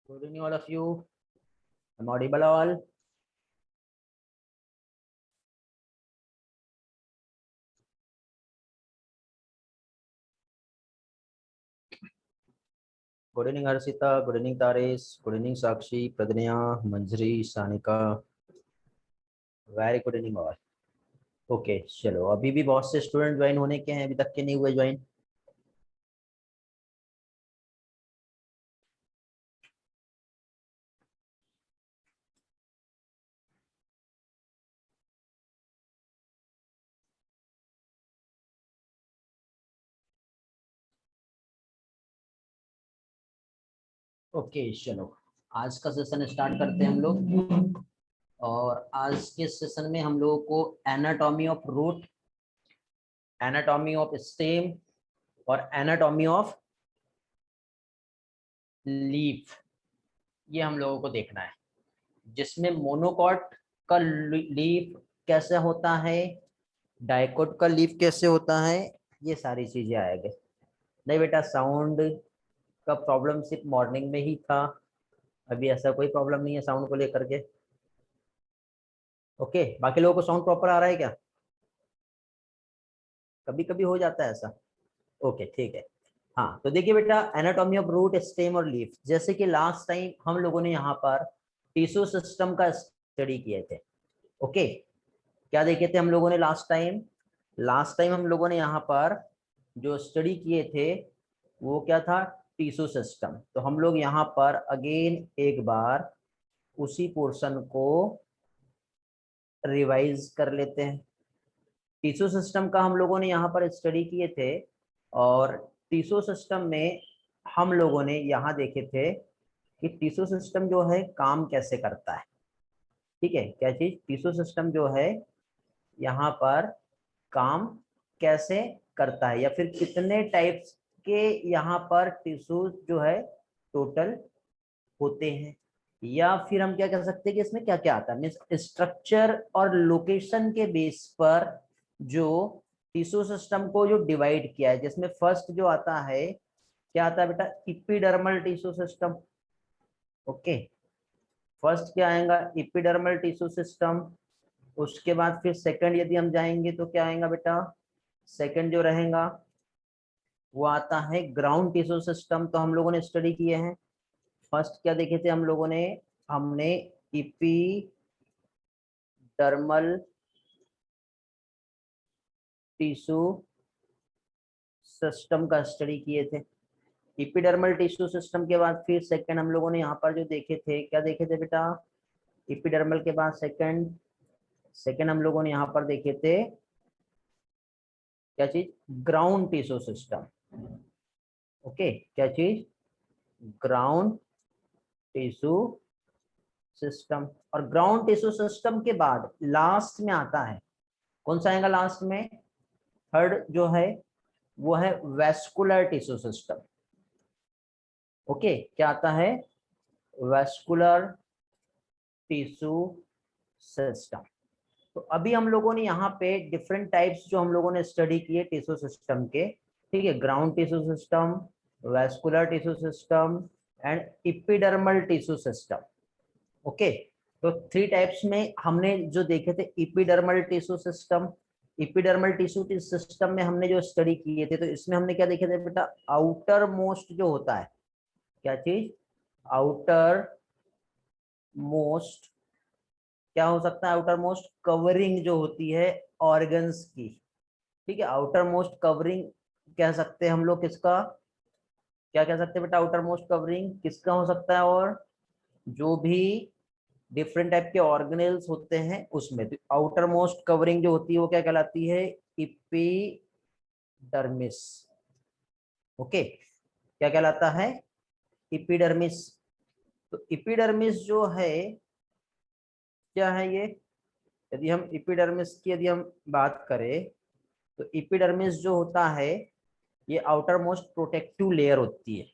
Good evening, all of you. I'm audible all. Good evening, Harshita. Good evening, Taris. Good evening, Sakshi, Pradnya, Manjri, Sanika. Very good evening all. Okay चलो, अभी भी बहुत से student join होने के हैं, अभी तक के नहीं हुए ज्वाइन. ओके चलो, आज का सेशन स्टार्ट करते हैं हम लोग. और आज के सेशन में हम लोगों को anatomy of root, anatomy of stem और एनाटॉमी ऑफ लीफ, ये हम लोगों को देखना है. जिसमें मोनोकॉट का लीफ कैसे होता है, डाइकोट का लीफ कैसे होता है, ये सारी चीजें आएंगे. नहीं बेटा, साउंड का प्रॉब्लम सिर्फ मॉर्निंग में ही था, अभी ऐसा कोई प्रॉब्लम नहीं है साउंड को लेकर के. ओके, बाकी लोगों को साउंड प्रॉपर आ रहा है क्या? कभी कभी हो जाता है ऐसा. ओके ठीक है. हाँ तो देखिए बेटा, एनाटॉमी ऑफ रूट, स्टेम और लीफ. जैसे कि लास्ट टाइम हम लोगों ने यहाँ पर टिश्यू सिस्टम का स्टडी किए थे. ओके, क्या देखे थे हम लोगों ने लास्ट टाइम? लास्ट टाइम हम लोगों ने यहाँ पर जो स्टडी किए थे वो क्या था? Tissue system. तो हम लोग यहाँ पर अगेन एक बार उसी पोर्शन को रिवाइज कर लेते हैं. टिश्यू सिस्टम का हम लोगों ने यहाँ पर स्टडी किए थे, और टिश्यू सिस्टम में हम लोगों ने यहाँ देखे थे कि टिश्यू सिस्टम जो है काम कैसे करता है. ठीक है, क्या चीज? टिश्यू सिस्टम जो है यहाँ पर काम कैसे करता है, या फिर कितने टाइप्स के यहाँ पर टिश्यू जो है टोटल होते हैं. या फिर हम क्या कह सकते हैं कि इसमें क्या क्या आता है, मीन्स स्ट्रक्चर और लोकेशन के बेस पर जो टिश्यू सिस्टम को जो डिवाइड किया है, जिसमें फर्स्ट जो आता है, क्या आता है बेटा? Epidermal tissue system. Okay, first क्या आएगा? Epidermal tissue system. उसके बाद फिर सेकंड यदि हम जाएंगे तो क्या आएगा बेटा? सेकंड जो रहेगा वो आता है ग्राउंड टिश्यू सिस्टम. तो हम लोगों ने स्टडी किए हैं. फर्स्ट क्या देखे थे हम लोगों ने? हमने इपिडर्मल टिश्यू सिस्टम का स्टडी किए थे. इपिडर्मल टिश्यू सिस्टम के बाद फिर सेकंड हम लोगों ने यहाँ पर जो देखे थे, क्या देखे थे बेटा? इपिडर्मल के बाद सेकंड, सेकंड हम लोगों ने यहाँ पर देखे थे क्या चीज? Ground tissue system. ओके, क्या चीज? Ground tissue system. और ग्राउंड टिश्यू सिस्टम के बाद लास्ट में आता है, कौन सा आएगा लास्ट में? थर्ड जो है वो है वेस्कुलर टिश्यू सिस्टम. ओके, क्या आता है? Vascular tissue system. तो अभी हम लोगों ने यहाँ पे डिफरेंट टाइप्स जो हम लोगों ने स्टडी किए टिश्यू सिस्टम के. ठीक है, ground tissue system, vascular tissue system and epidermal tissue system. Okay, तो थ्री टाइप्स में हमने जो देखे थे epidermal tissue system. Epidermal tissue system में हमने जो स्टडी किए थे, तो इसमें हमने क्या देखे थे बेटा? आउटर मोस्ट जो होता है, क्या चीज? Outer most. क्या हो सकता है आउटर मोस्ट? कवरिंग जो होती है ऑर्गन्स की. ठीक है, आउटर मोस्ट कवरिंग कह सकते हैं हम लोग. किसका क्या कह सकते हैं बेटा? आउटर मोस्ट कवरिंग किसका हो सकता है? और जो भी डिफरेंट टाइप के ऑर्गेनेल्स होते हैं उसमें, तो आउटर मोस्ट कवरिंग जो होती है वो क्या कहलाती है? इपिडर्मिस. ओके, क्या कहलाता है? इपिडर्मिस. तो इपिडर्मिस जो है क्या है ये? यदि हम इपिडर्मिस की यदि हम बात करें, तो इपिडर्मिस जो होता है ये आउटर मोस्ट प्रोटेक्टिव लेयर होती है.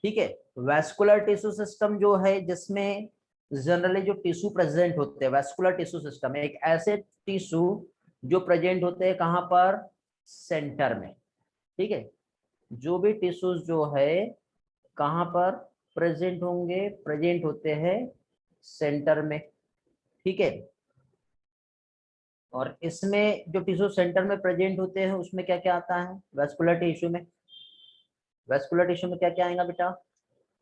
ठीक है, वैस्कुलर टिश्यू सिस्टम जो है जिसमें जनरली जो टिश्यू प्रेजेंट होते हैं, वैस्कुलर टिश्यू सिस्टम है एक ऐसे टिश्यू जो प्रेजेंट होते हैं कहाँ पर? सेंटर में. ठीक है, जो भी टिश्यूज जो है कहाँ पर प्रेजेंट होंगे, प्रेजेंट होते हैं सेंटर में, ठीक है। और इसमें जो टिश्यू सेंटर में प्रेजेंट होते हैं उसमें क्या क्या आता है वेस्कुलर टिश्यू में? वेस्कुलर टिश्यू में क्या क्या आएगा बेटा?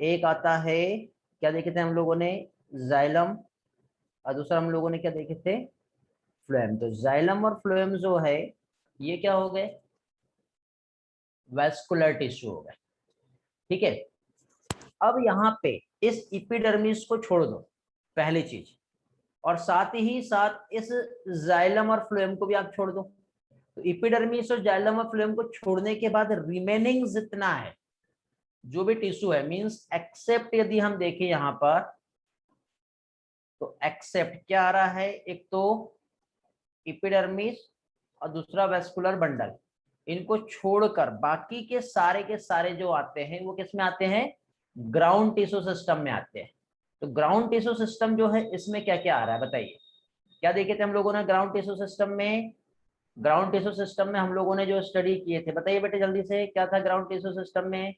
एक आता है, क्या देखे थे हम लोगों ने, जाइलम, और दूसरा हम लोगों ने क्या देखे थे, फ्लोएम। तो जाइलम और फ्लोएम जो है ये क्या हो गए, वेस्कुलर टिश्यू हो गए, ठीक है। अब यहाँ पे इस एपिडर्मिस को छोड़ दो, पहली चीज, और साथ ही साथ इस जाइलम और फ्लोएम को भी आप छोड़ दो। तो एपिडर्मिस और जाइलम और फ्लोएम को छोड़ने के बाद रिमेनिंग जितना है जो भी टिश्यू है, मींस एक्सेप्ट, यदि हम देखें यहाँ पर तो एक्सेप्ट क्या आ रहा है, एक तो एपिडर्मिस और दूसरा वेस्कुलर बंडल, इनको छोड़कर बाकी के सारे जो आते हैं वो किस में आते हैं, ग्राउंड टिश्यू सिस्टम में आते हैं। तो ग्राउंड टिश्यू सिस्टम जो है इसमें क्या क्या आ रहा है बताइए, क्या देखे थे हम लोगों ने ग्राउंड टिश्यू सिस्टम में? ग्राउंड टिश्यू सिस्टम में हम लोगों ने जो स्टडी किए थे, बताइए बेटे जल्दी से, क्या था ग्राउंड टिश्यू सिस्टम में?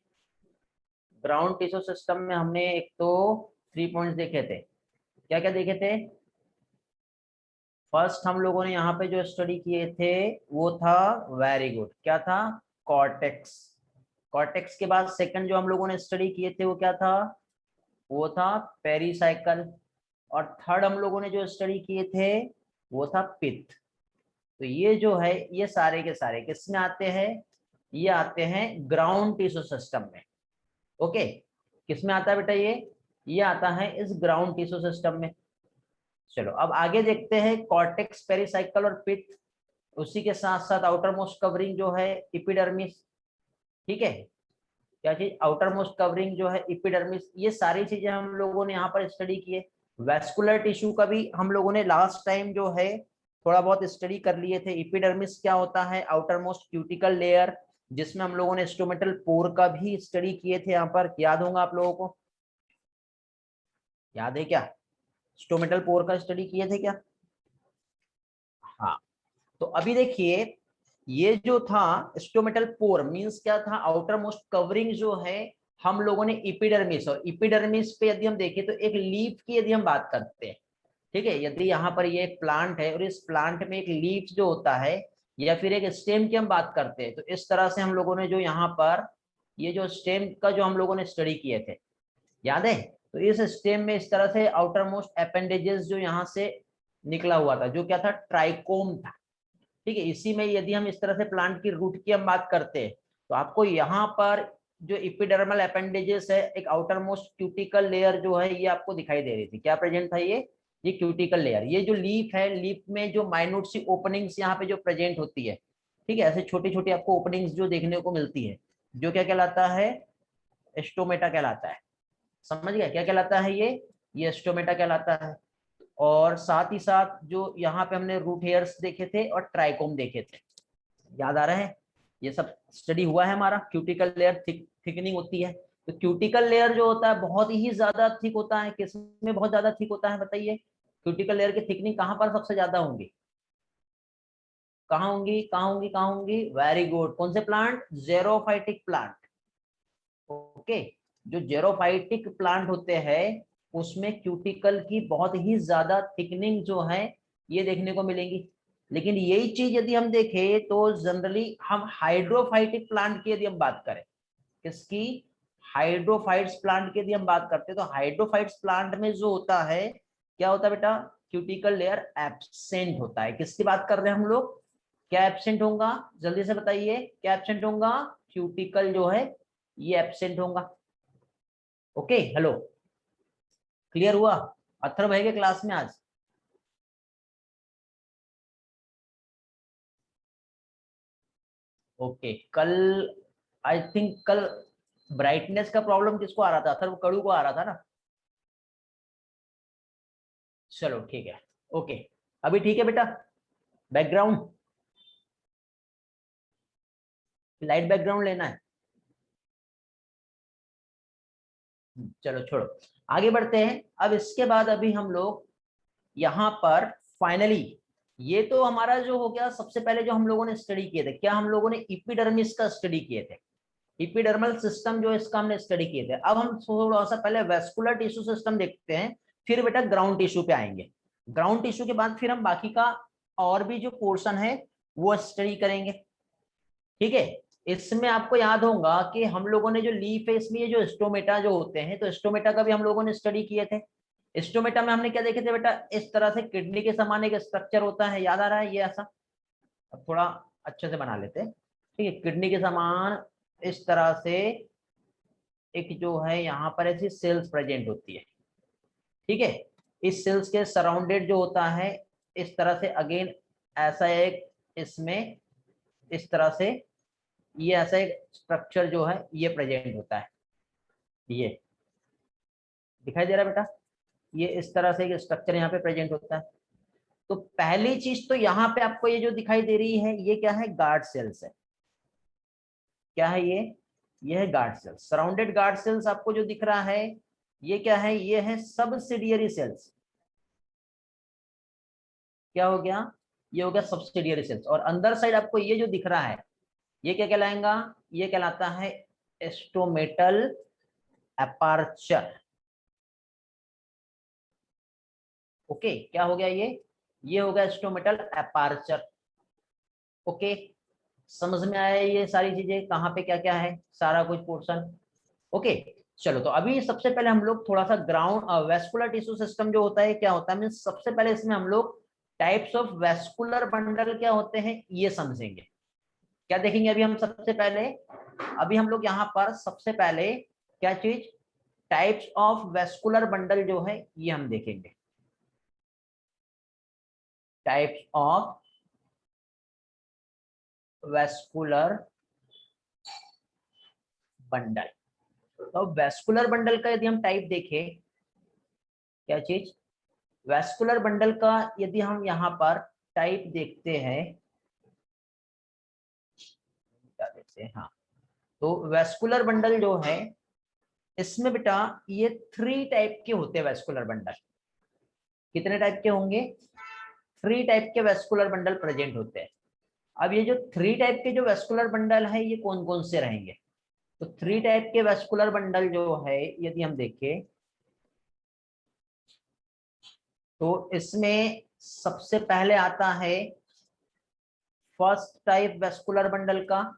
ग्राउंड टिश्यू सिस्टम में हमने एक तो 3 पॉइंट्स देखे थे, क्या क्या देखे थे? फर्स्ट हम लोगों ने यहाँ पे जो स्टडी किए थे वो था, वेरी गुड, क्या था, कॉर्टेक्स। कॉर्टेक्स के बाद सेकंड जो हम लोगों ने स्टडी किए थे वो क्या था, वो था पेरिसाइकल। और थर्ड हम लोगों ने जो स्टडी किए थे वो था पित्त। तो ये जो है ये सारे के सारे किस में आते हैं, ये आते हैं ग्राउंड टिश्यू सिस्टम में, ओके। किस में आता है बेटा ये आता है इस ग्राउंड टिश्यू सिस्टम में। चलो अब आगे देखते हैं, कॉर्टेक्स, पेरिसाइकल और पित्त, उसी के साथ साथ आउटर मोस्ट कवरिंग जो है एपिडर्मिस, ठीक है। क्या चीज, आउटर मोस्ट कवरिंग जो है एपिडर्मिस, ये सारी चीजें हम लोगों ने यहाँ पर स्टडी किए। वेस्कुलर टिश्यू का भी हम लोगों ने लास्ट टाइम जो है थोड़ा बहुत स्टडी कर लिए थे। एपिडर्मिस क्या होता है, आउटर मोस्ट क्यूटिकल लेयर, जिसमें हम लोगों ने स्टोमेटल पोर का भी स्टडी किए थे, यहाँ पर याद होगा आप लोगों को, याद है क्या? स्टोमेटल पोर का स्टडी किए थे क्या? हाँ। तो अभी देखिए, ये जो था स्टोमेटल पोर मींस क्या था, आउटर मोस्ट कवरिंग जो है हम लोगों ने एपिडर्मिस, और एपिडर्मिस पे यदि हम देखें तो एक लीफ की यदि हम बात करते हैं, ठीक है, यदि यहाँ पर ये एक प्लांट है और इस प्लांट में एक लीफ जो होता है या फिर एक स्टेम की हम बात करते हैं, तो इस तरह से हम लोगों ने जो यहाँ पर ये जो स्टेम का जो हम लोगों ने स्टडी किए थे, याद है? तो इस स्टेम में इस तरह से आउटर मोस्ट अपेंडेजेस जो यहाँ से निकला हुआ था, जो क्या था, ट्राइकोम था, ठीक है। इसी में यदि हम इस तरह से प्लांट की रूट की हम बात करते हैं तो आपको यहाँ पर जो एपिडर्मल अपेंडेजेस है, एक आउटर मोस्ट क्यूटिकल लेयर जो है ये आपको दिखाई दे रही थी, क्या प्रेजेंट था ये क्यूटिकल लेयर। ये जो लीफ है, लीफ में जो माइन्यूट सी ओपनिंग्स यहाँ पे जो प्रेजेंट होती है, ठीक है, ऐसे छोटी छोटी आपको ओपनिंग्स जो देखने को मिलती है, जो क्या कहलाता है, स्टोमेटा कहलाता है। समझ गया क्या कहलाता है ये स्टोमेटा कहलाता है। और साथ ही साथ जो यहाँ पे हमने रूट हेयर्स देखे थे और ट्राइकोम देखे थे, याद आ रहा है? ये सब स्टडी हुआ है हमारा। क्यूटिकल लेयर थिकनिंग होती है, तो क्यूटिकल लेयर जो होता है बहुत ही ज्यादा थिक होता है। किसमें बहुत ज्यादा थिक होता है बताइए? क्यूटिकल लेयर की थिकनिंग कहाँ पर सबसे ज्यादा होंगी, कहाँ होंगी, कहाँ होंगी, कहाँ होंगी? वेरी गुड, कौन से प्लांट? Xerophytic plant, okay. जो जेरोफाइटिक प्लांट होते हैं उसमें क्यूटिकल की बहुत ही ज्यादा थिकनिंग जो है ये देखने को मिलेंगी। लेकिन यही चीज यदि हम देखें तो जनरली हम हाइड्रोफाइटिक प्लांट की यदि हम बात करें, किसकी? हाइड्रोफाइट्स प्लांट की यदि हम बात करते हैं तो हाइड्रोफाइट्स प्लांट में जो होता है, क्या होता है बेटा? क्यूटिकल लेयर एब्सेंट होता है। किसकी बात कर रहे हैं हम लोग? क्या एब्सेंट होगा, जल्दी से बताइए, क्या एब्सेंट होगा? क्यूटिकल जो है ये एब्सेंट होगा, ओके। हेलो, क्लियर हुआ? अथर्व है क्या क्लास में आज? ओके। कल आई थिंक कल ब्राइटनेस का प्रॉब्लम किसको आ रहा था? अथर्व कड़ू को आ रहा था ना? चलो ठीक है, ओके। अभी ठीक है बेटा? बैकग्राउंड, लाइट बैकग्राउंड लेना है? चलो छोड़ो, आगे बढ़ते हैं। अब इसके बाद अभी हम लोग यहाँ पर फाइनली, ये तो हमारा जो हो गया, सबसे पहले जो हम लोगों ने स्टडी किए थे, क्या हम लोगों ने एपिडर्मिस का स्टडी किए थे? इपिडर्मल सिस्टम जो इसका हमने स्टडी किए थे। अब हम थोड़ा सा पहले वेस्कुलर टिश्यू सिस्टम देखते हैं, फिर बेटा ग्राउंड टिश्यू पे आएंगे। ग्राउंड टिश्यू के बाद फिर हम बाकी का और भी जो पोर्शन है वो स्टडी करेंगे, ठीक है। इसमें आपको याद होगा कि हम लोगों ने जो लीफ है इसमें ये जो स्टोमेटा जो होते हैं, तो स्टोमेटा का भी हम लोगों ने स्टडी किए थे। स्टोमेटा में हमने क्या देखे थे बेटा, इस तरह से किडनी के समान एक स्ट्रक्चर होता है, याद आ रहा है ये ऐसा। अब थोड़ा अच्छे से बना लेते हैं, ठीक है। किडनी के समान इस तरह से एक जो है यहाँ पर ऐसी सेल्स प्रेजेंट होती है, ठीक है। इस सेल्स के सराउंडेड जो होता है इस तरह से अगेन ऐसा एक इसमें इस तरह से ये ऐसा एक स्ट्रक्चर जो है ये प्रेजेंट होता है, ये दिखाई दे रहा है बेटा, ये इस तरह से एक स्ट्रक्चर यहाँ पे प्रेजेंट होता है। तो पहली चीज तो यहाँ पे आपको ये जो दिखाई दे रही है ये क्या है, गार्ड सेल्स है। क्या है ये है guard cells. Surrounded guard cells आपको जो दिख रहा है ये क्या है, ये है सबसिडियरी सेल्स। क्या हो गया, ये हो गया सबसिडियरी सेल्स। और अंदर साइड आपको ये जो दिख रहा है ये क्या कहलाएगा, ये कहलाता है स्टोमेटल अपर्चर। ओके, क्या हो गया ये हो गया स्टोमेटल अपर्चर। ओके, समझ में आया ये सारी चीजें कहाँ पे क्या क्या है, सारा कुछ पोर्शन। ओके, चलो तो अभी सबसे पहले हम लोग थोड़ा सा ग्राउंड वेस्कुलर टिश्यू सिस्टम जो होता है क्या होता है, मीन सबसे पहले इसमें हम लोग टाइप्स ऑफ वेस्कुलर बंडल क्या होते हैं ये समझेंगे। क्या देखेंगे अभी हम सबसे पहले, अभी हम लोग यहाँ पर सबसे पहले क्या चीज, टाइप्स ऑफ वेस्कुलर बंडल जो है ये हम देखेंगे। Types of vascular bundle. तो वेस्कुलर बंडल का यदि हम टाइप देखें, क्या चीज, वेस्कुलर बंडल का यदि हम यहाँ पर टाइप देखते हैं, क्या देखते हैं, हाँ, तो वेस्कुलर बंडल जो है इसमें बेटा ये 3 टाइप के होते हैं वेस्कुलर बंडल। कितने टाइप के होंगे, 3 टाइप के वेस्कुलर बंडल प्रेजेंट होते हैं। अब ये जो 3 टाइप के जो वेस्कुलर बंडल है ये कौन कौन से रहेंगे, तो 3 टाइप के वेस्कुलर बंडल जो है यदि हम देखें तो इसमें सबसे पहले आता है फर्स्ट टाइप वेस्कुलर बंडल का,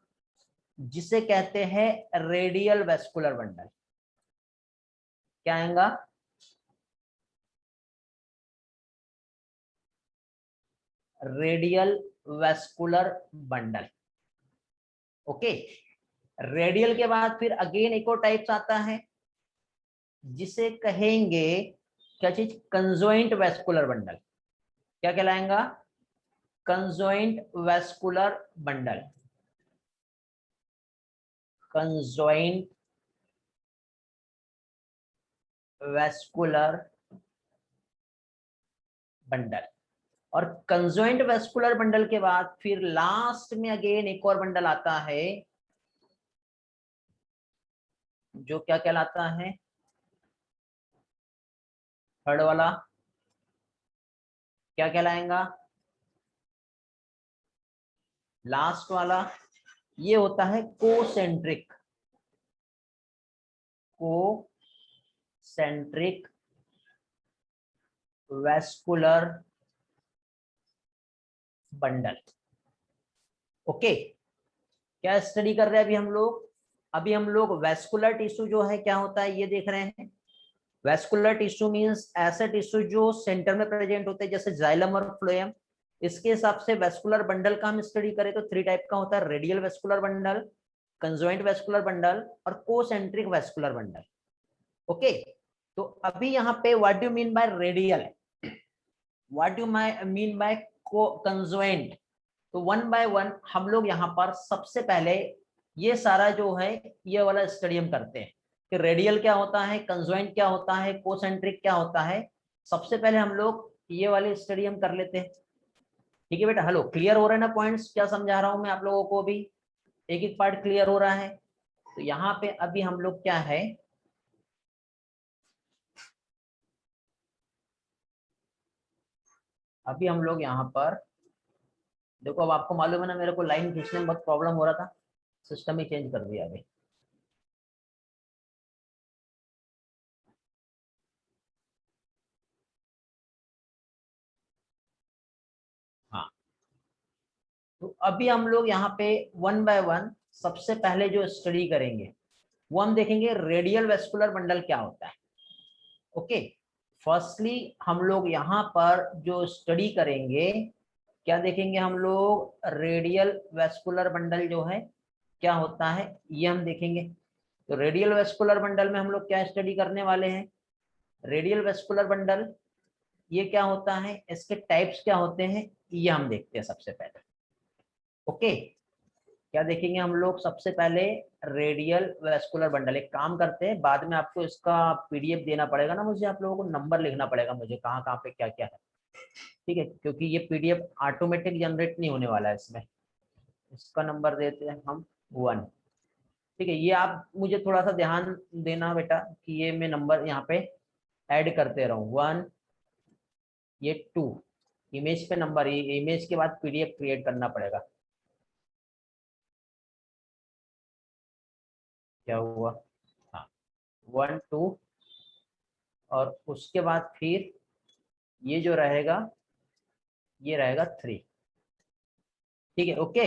जिसे कहते हैं रेडियल वेस्कुलर बंडल। क्या आएगा, radial vascular bundle. Okay, radial के बाद फिर अगेन एक और टाइप्स आता है जिसे कहेंगे क्या चीज, कंजोइंट वेस्कुलर बंडल। क्या कहलाएगा, conjoint vascular bundle. Conjoint vascular bundle. और कंजोइंट वेस्कुलर बंडल के बाद फिर लास्ट में अगेन एक और बंडल आता है जो क्या कहलाता है, थर्ड वाला क्या कहलाएगा, लास्ट वाला ये होता है concentric. Concentric vascular bundle. Okay, क्या स्टडी कर रहे हैं अभी हम लोग, अभी हम लोग वेस्कुलर टिश्यू जो है क्या होता है ये देख रहे हैं। वेस्कुलर टिश्यू मींस ऐसे टिश्यू जो सेंटर में प्रेजेंट होते हैं जैसे जाइलम और फ्लोएम। इसके हिसाब से वेस्कुलर बंडल का हम स्टडी करें तो 3 टाइप का होता है, radial vascular bundle, conjoint vascular bundle और कोसेंट्रिक वेस्कुलर बंडल। ओके, तो अभी यहाँ पे what do mean by radial, what do mean by conjoint, तो वन बाय वन हम लोग यहाँ पर सबसे पहले ये सारा जो है ये वाला स्टडी हम करते हैं कि रेडियल क्या होता है, कंजोइंट क्या होता है, कोसेंट्रिक क्या होता है। सबसे पहले हम लोग ये वाले स्टडी हम कर लेते हैं, ठीक है बेटा। हेलो, क्लियर हो रहा है ना पॉइंट्स, क्या समझा रहा हूं मैं आप लोगों को, अभी एक एक पार्ट क्लियर हो रहा है। तो यहाँ पे अभी हम लोग क्या है, अभी हम लोग यहाँ पर देखो, अब आपको मालूम है ना मेरे को लाइन खींचने में बहुत प्रॉब्लम हो रहा था, सिस्टम ही चेंज कर दिया अभी। तो अभी हम लोग यहाँ पे वन बाय वन सबसे पहले जो स्टडी करेंगे वो हम देखेंगे रेडियल वेस्कुलर बंडल क्या होता है। ओके, फर्स्टली हम लोग यहाँ पर जो स्टडी करेंगे क्या देखेंगे, हम लोग रेडियल वेस्कुलर बंडल जो है क्या होता है ये हम देखेंगे। तो रेडियल वेस्कुलर बंडल में हम लोग क्या स्टडी करने वाले हैं, रेडियल वेस्कुलर बंडल ये क्या होता है, इसके टाइप्स क्या होते हैं ये हम देखते हैं सबसे पहले। ओके, क्या देखेंगे हम लोग सबसे पहले, रेडियल वेस्कुलर बंडल। एक काम करते हैं, बाद में आपको इसका पीडीएफ देना पड़ेगा ना मुझे, आप लोगों को नंबर लिखना पड़ेगा मुझे कहाँ कहाँ पे क्या क्या है, ठीक है, क्योंकि ये पीडीएफ ऑटोमेटिक जनरेट नहीं होने वाला है इसमें। इसका नंबर देते हैं हम 1, ठीक है। ये आप मुझे थोड़ा सा ध्यान देना बेटा कि ये मैं नंबर यहाँ पे ऐड करते रहूँ, 1, ये 2, इमेज पे नंबर, ये इमेज के बाद पीडीएफ क्रिएट करना पड़ेगा। क्या हुआ, हाँ 1 2, और उसके बाद फिर ये जो रहेगा ये रहेगा 3, ठीक है। ओके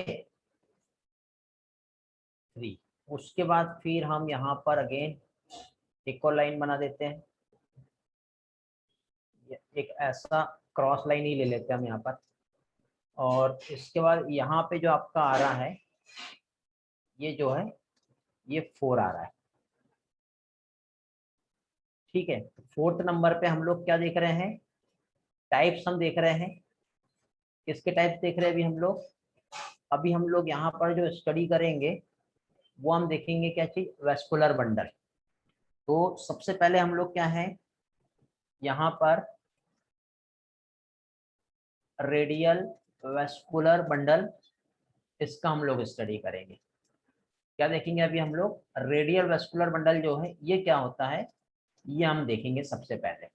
3, उसके बाद फिर हम यहाँ पर अगेन एक और लाइन बना देते हैं, एक ऐसा क्रॉस लाइन ही ले लेते हैं हम यहाँ पर। और इसके बाद यहाँ पे जो आपका आ रहा है ये जो है ये 4 आ रहा है, ठीक है। फोर्थ नंबर पे हम लोग क्या देख रहे हैं, टाइप्स हम देख रहे हैं। किसके टाइप्स देख रहे हैं अभी हम लोग, अभी हम लोग यहाँ पर जो स्टडी करेंगे वो हम देखेंगे क्या चीज, वेस्कुलर बंडल। तो सबसे पहले हम लोग क्या है यहाँ पर रेडियल वेस्कुलर बंडल, इसका हम लोग स्टडी करेंगे। क्या देखेंगे अभी हम लोग, रेडियल वेस्कुलर बंडल जो है ये क्या होता है ये हम देखेंगे सबसे पहले।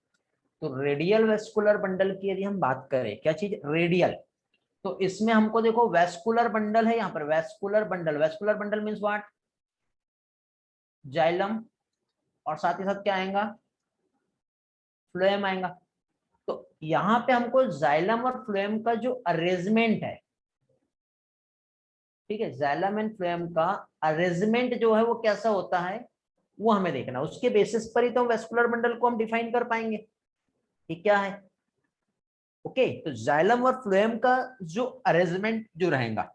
तो रेडियल वेस्कुलर बंडल की यदि हम बात करें, क्या चीज रेडियल, तो इसमें हमको देखो वेस्कुलर बंडल है यहाँ पर, vascular bundle, vascular bundle means what, xylem, और साथ ही साथ क्या आएगा, फ्लोएम आएगा। तो यहाँ पे हमको जाइलम और फ्लोएम का जो अरेंजमेंट है, ठीक है, जाइलम एंड फ्लोएम का अरेंजमेंट जो है वो कैसा होता है वो हमें देखना, उसके बेसिस पर ही तो वेस्कुलर बंडल को हम डिफाइन कर पाएंगे कि क्या है। ओके, तो जाइलम और फ्लोएम का जो अरेंजमेंट जो रहेगा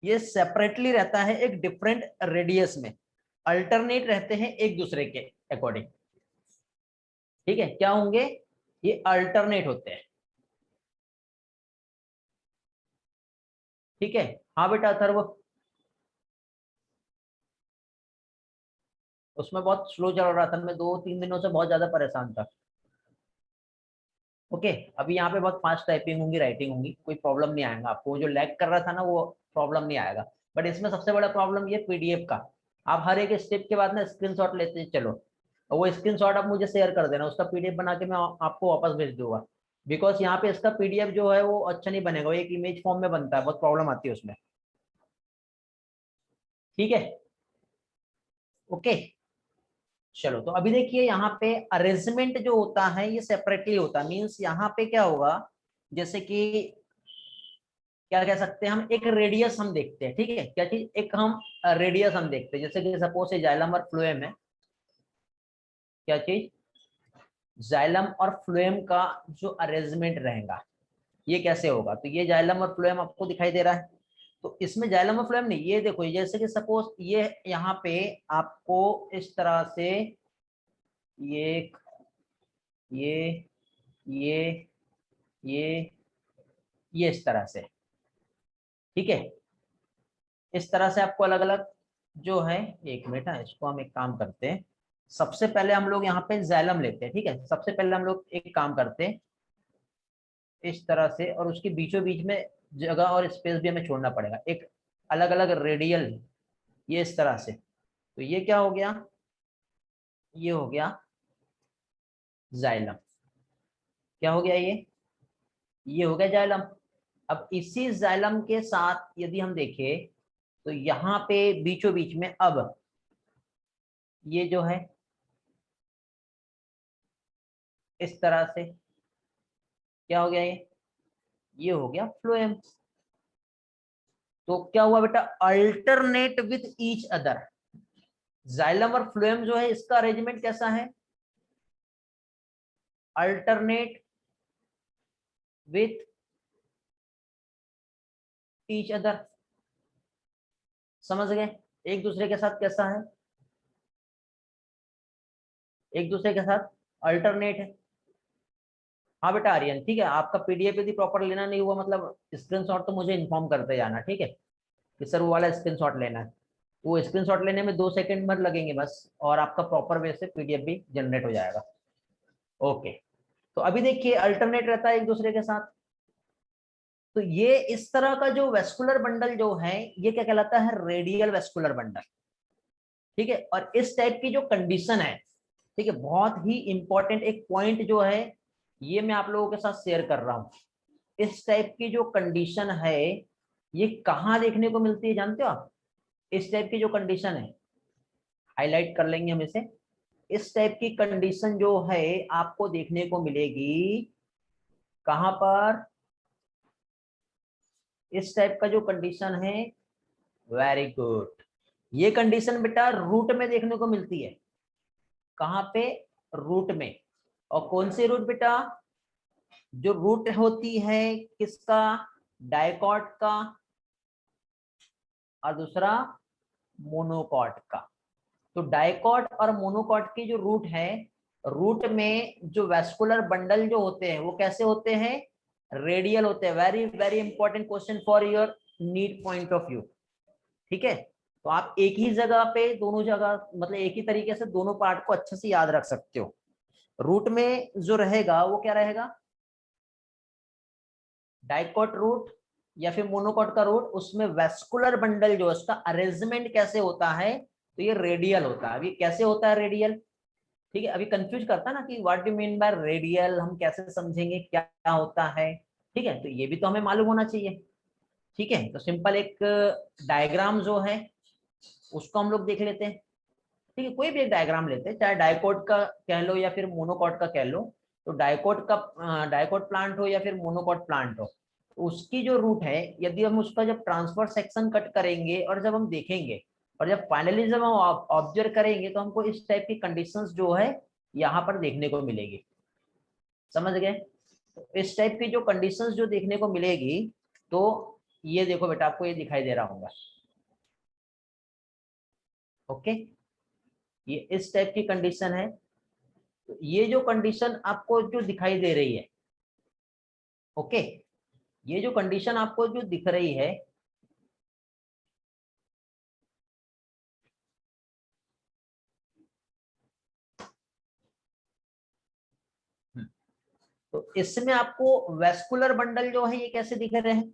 ये सेपरेटली रहता है एक डिफरेंट रेडियस में, अल्टरनेट रहते हैं एक दूसरे के अकॉर्डिंग, ठीक है। क्या होंगे, ये अल्टरनेट होते हैं, ठीक है। हाँ बेटा अथर्व, उसमें बहुत स्लो चल रहा था, मैं 2-3 दिनों से बहुत ज्यादा परेशान था। ओके, अभी यहाँ पे बहुत फास्ट टाइपिंग होंगी, राइटिंग होंगी, कोई प्रॉब्लम नहीं आएगा आपको, जो लैग कर रहा था ना वो प्रॉब्लम नहीं आएगा। बट इसमें सबसे बड़ा प्रॉब्लम ये पीडीएफ का, आप हर एक स्टेप के बाद ना स्क्रीनशॉट लेते चलो, और वो स्क्रीनशॉट आप मुझे शेयर कर देना, उसका पीडीएफ बना के मैं आपको वापस भेज दूंगा। बिकॉज यहाँ पे इसका पीडीएफ जो है वो अच्छा नहीं बनेगा, वो एक इमेज फॉर्म में बनता है, बहुत प्रॉब्लम आती है उसमें, ठीक है। ओके, चलो तो अभी देखिए यहाँ पे अरेंजमेंट जो होता है ये सेपरेटली होता है, मीन्स यहाँ पे क्या होगा, जैसे कि क्या कह सकते हैं, हम एक रेडियस हम देखते हैं, ठीक है, क्या चीज, एक हम रेडियस हम देखते हैं, जैसे कि सपोज जाइलम और फ्लोएम है, क्या चीज, जाइलम और फ्लोएम का जो अरेंजमेंट रहेगा ये कैसे होगा, तो ये जाइलम और फ्लोएम आपको दिखाई दे रहा है। तो इसमें जाइलम और फ्लोएम नहीं, ये देखो जैसे कि सपोज ये यहाँ पे आपको इस तरह से ये ये ये ये ये इस तरह से, ठीक है, इस तरह से आपको अलग अलग जो है, एक मिनट है, इसको हम एक काम करते हैं, सबसे पहले हम लोग यहाँ पे जाइलम लेते हैं, ठीक है, सबसे पहले हम लोग एक काम करते हैं इस तरह से, और उसके बीचों बीच में जगह और स्पेस भी हमें छोड़ना पड़ेगा, एक अलग अलग रेडियल, ये इस तरह से। तो ये क्या हो गया, ये हो गया जाइलम, क्या हो गया ये हो गया जाइलम। अब इसी जाइलम के साथ यदि हम देखें तो यहाँ पे बीचों बीच में अब ये जो है इस तरह से, क्या हो गया ये हो गया फ्लोएम, तो क्या हुआ बेटा, alternate with each other. Xylem और फ्लोएम जो है इसका अरेंजमेंट कैसा है, अल्टरनेट विथ ईच अदर। समझ गए, एक दूसरे के साथ कैसा है, एक दूसरे के साथ अल्टरनेट है। हाँ बेटा आर्यन, ठीक है, आपका पीडीएफ यदि प्रॉपर लेना नहीं हुआ मतलब स्क्रीनशॉट तो मुझे इन्फॉर्म करते जाना, ठीक है, कि सर वो वाला स्क्रीनशॉट लेना है। वो स्क्रीनशॉट लेने में 2 सेकंड मत लगेंगे बस, और आपका प्रॉपर वे से पीडीएफ भी जनरेट हो जाएगा। ओके, तो अभी देखिए अल्टरनेट रहता है एक दूसरे के साथ। तो ये इस तरह का जो वेस्कुलर बंडल जो है ये क्या कहलाता है, रेडियल वेस्कुलर बंडल। ठीक है, और इस टाइप की जो कंडीशन है, ठीक है, बहुत ही इंपॉर्टेंट एक पॉइंट जो है ये मैं आप लोगों के साथ शेयर कर रहा हूं। इस टाइप की जो कंडीशन है ये कहाँ देखने को मिलती है जानते हो आप, इस टाइप की जो कंडीशन है, हाईलाइट कर लेंगे हम इसे। इस टाइप की कंडीशन जो है आपको देखने को मिलेगी कहां पर, इस टाइप का जो कंडीशन है, वेरी गुड, ये कंडीशन बेटा रूट में देखने को मिलती है। कहां पे, रूट में। और कौन सी रूट बेटा, जो रूट होती है किसका, डाइकॉट का, और दूसरा मोनोकॉट का। तो डाइकॉट और मोनोकॉट की जो रूट है, रूट में जो वेस्कुलर बंडल जो होते हैं वो कैसे होते हैं, रेडियल होते हैं। Very very important question for your need point of view. ठीक है, तो आप एक ही जगह पे दोनों जगह मतलब एक ही तरीके से दोनों पार्ट को अच्छे से याद रख सकते हो। रूट में जो रहेगा वो क्या रहेगा, डाइकॉट रूट या फिर मोनोकॉट का रूट, उसमें वेस्कुलर बंडल जो है उसका अरेंजमेंट कैसे होता है, तो ये रेडियल होता है। अभी कैसे होता है रेडियल, ठीक है, अभी कंफ्यूज करता है ना कि what do mean by radial, हम कैसे समझेंगे क्या होता है। ठीक है, तो ये भी तो हमें मालूम होना चाहिए। ठीक है, तो सिंपल एक डायग्राम जो है उसको हम लोग देख लेते हैं। ठीक है, कोई भी एक डायग्राम लेते हैं, चाहे डाइकोट का कह लो या फिर मोनोकॉट का कह लो। तो डाइकोट का डाइकोट प्लांट हो या फिर मोनोकॉट प्लांट हो, उसकी जो रूट है यदि हम उसका जब ट्रांसफर सेक्शन कट करेंगे और जब हम देखेंगे और जब फाइनली जब हम ऑब्जर्व करेंगे तो हमको इस टाइप की कंडीशंस जो है यहाँ पर देखने को मिलेगी। समझ गए, तो इस टाइप की जो कंडीशंस जो देखने को मिलेगी, तो ये देखो बेटा आपको ये दिखाई दे रहा होगा। ओके, ये इस टाइप की कंडीशन है। तो ये जो कंडीशन आपको जो दिखाई दे रही है, ओके, ये जो कंडीशन आपको जो दिख रही है, तो इसमें आपको वेस्कुलर बंडल जो है ये कैसे दिख रहे हैं,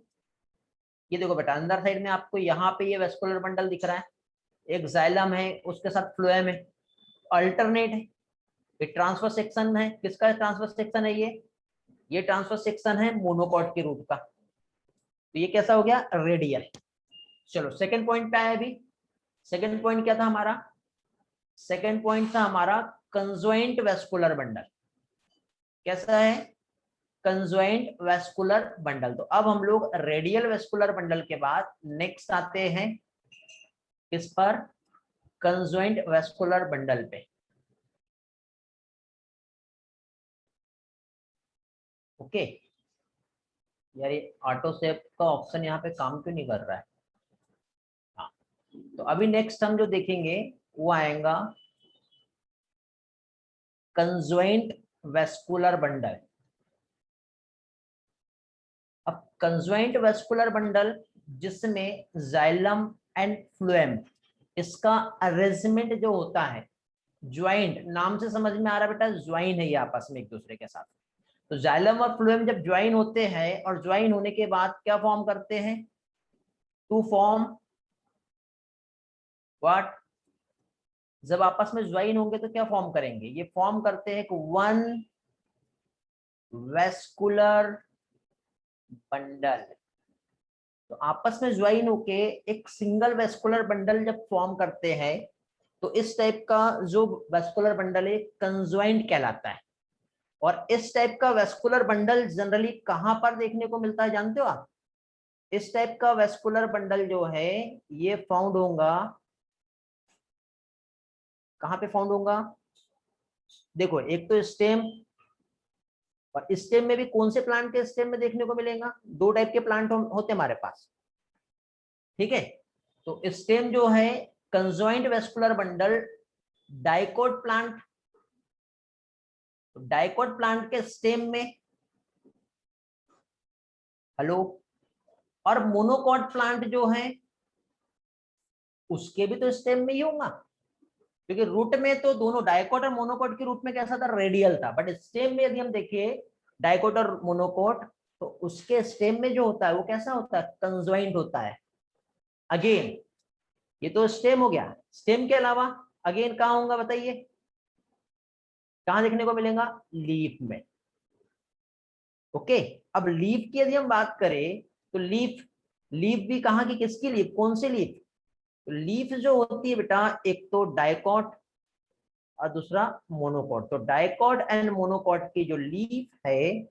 ये देखो बेटा अंदर साइड में आपको यहाँ पे ये वेस्कुलर बंडल दिख रहा है, एक जाइलम है उसके साथ फ्लोएम है, अल्टरनेट है, ये ट्रांसफर सेक्शन है, किसका ट्रांसफर सेक्शन है ये ट्रांसफर सेक्शन है मोनोकॉट के रूट का। तो ये कैसा हो गया, रेडियल। चलो सेकंड पॉइंट पे आया अभी। सेकंड पॉइंट क्या था हमारा, सेकंड पॉइंट था हमारा कंजॉइंट वेस्कुलर बंडल। कैसा है, कंजॉइंट वेस्कुलर बंडल। तो अब हम लोग रेडियल वेस्कुलर बंडल के बाद नेक्स्ट आते हैं किस पर, कंजॉइंट वेस्कुलर बंडल पे। ओके, यार ये ऑटो सेव का ऑप्शन यहाँ पे काम क्यों नहीं कर रहा है। हाँ, तो अभी नेक्स्ट हम जो देखेंगे वो आएगा कंजॉइंट वेस्कुलर बंडल। अब कंजॉइंट वेस्कुलर बंडल जिसमें जाइलम एंड फ्लोएम, इसका अरेंजमेंट जो होता है ज्वाइंट, नाम से समझ में आ रहा है बेटा, ज्वाइन है ये आपस में एक दूसरे के साथ। तो जाइलम और फ्लोएम जब ज्वाइन होते हैं और ज्वाइन होने के बाद क्या फॉर्म करते हैं, टू फॉर्म व्हाट, जब आपस में ज्वाइन होंगे तो क्या फॉर्म करेंगे, ये फॉर्म करते हैं वन वेस्कुलर बंडल। तो आपस में ज्वाइन होके एक सिंगल वेस्कुलर बंडल जब फॉर्म करते हैं तो इस टाइप का जो वेस्कुलर बंडल है कंजॉइंट कहलाता है। और इस टाइप का वेस्कुलर बंडल जनरली कहां पर देखने को मिलता है जानते हो आप, इस टाइप का वेस्कुलर बंडल जो है ये फाउंड होगा, कहाँ पे फाउंड होगा? देखो एक तो स्टेम, और स्टेम में भी कौन से प्लांट के स्टेम में देखने को मिलेगा? दो टाइप के प्लांट होते हमारे पास, ठीक है। तो स्टेम जो है conjoint vascular bundle dicot plant, dicot plant के स्टेम में, हेलो, और मोनोकॉट प्लांट जो है उसके भी तो स्टेम में ही होगा, क्योंकि रूट में तो दोनों डाइकोट और मोनोकोट के रूट में कैसा था? रेडियल था। बट स्टेम में यदि हम देखिए डाइकोट और मोनोकोट, तो उसके स्टेम में जो होता है वो कैसा होता है? कंजॉइंट होता है। अगेन ये तो स्टेम हो गया, स्टेम के अलावा अगेन कहाँ होगा बताइए? कहाँ देखने को मिलेगा? लीफ में। ओके, अब लीफ की यदि हम बात करें तो लीफ, लीफ भी कहाँ की, किसकी लीफ, कौन सी लीफ? तो लीफ जो होती है बेटा, एक तो डाइकोट और दूसरा मोनोकोट। तो डाइकोट एंड मोनोकोट की जो लीफ है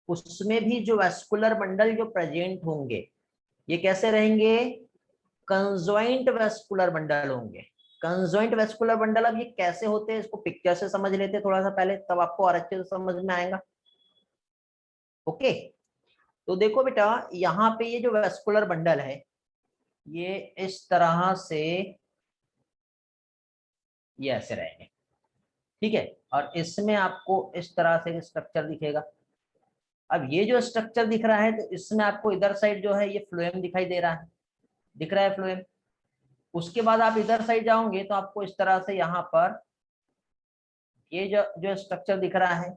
उसमें भी जो वेस्कुलर बंडल जो प्रेजेंट होंगे ये कैसे रहेंगे? कंजॉइंट वेस्कुलर बंडल होंगे। कंजॉइंट वेस्कुलर बंडल, अब ये कैसे होते हैं इसको पिक्चर से समझ लेते हैं थोड़ा सा पहले, तब आपको और अच्छे से समझ में आएगा। ओके, तो देखो बेटा यहाँ पे ये जो वेस्कुलर बंडल है ये इस तरह से ये ऐसे रहेंगे, ठीक है। और इसमें आपको इस तरह से स्ट्रक्चर दिखेगा। अब ये जो स्ट्रक्चर दिख रहा है तो इसमें आपको इधर साइड जो है ये फ्लोएम दिखाई दे रहा है, दिख रहा है फ्लोएम। उसके बाद आप इधर साइड जाओगे तो आपको इस तरह से यहाँ पर ये जो जो स्ट्रक्चर दिख रहा है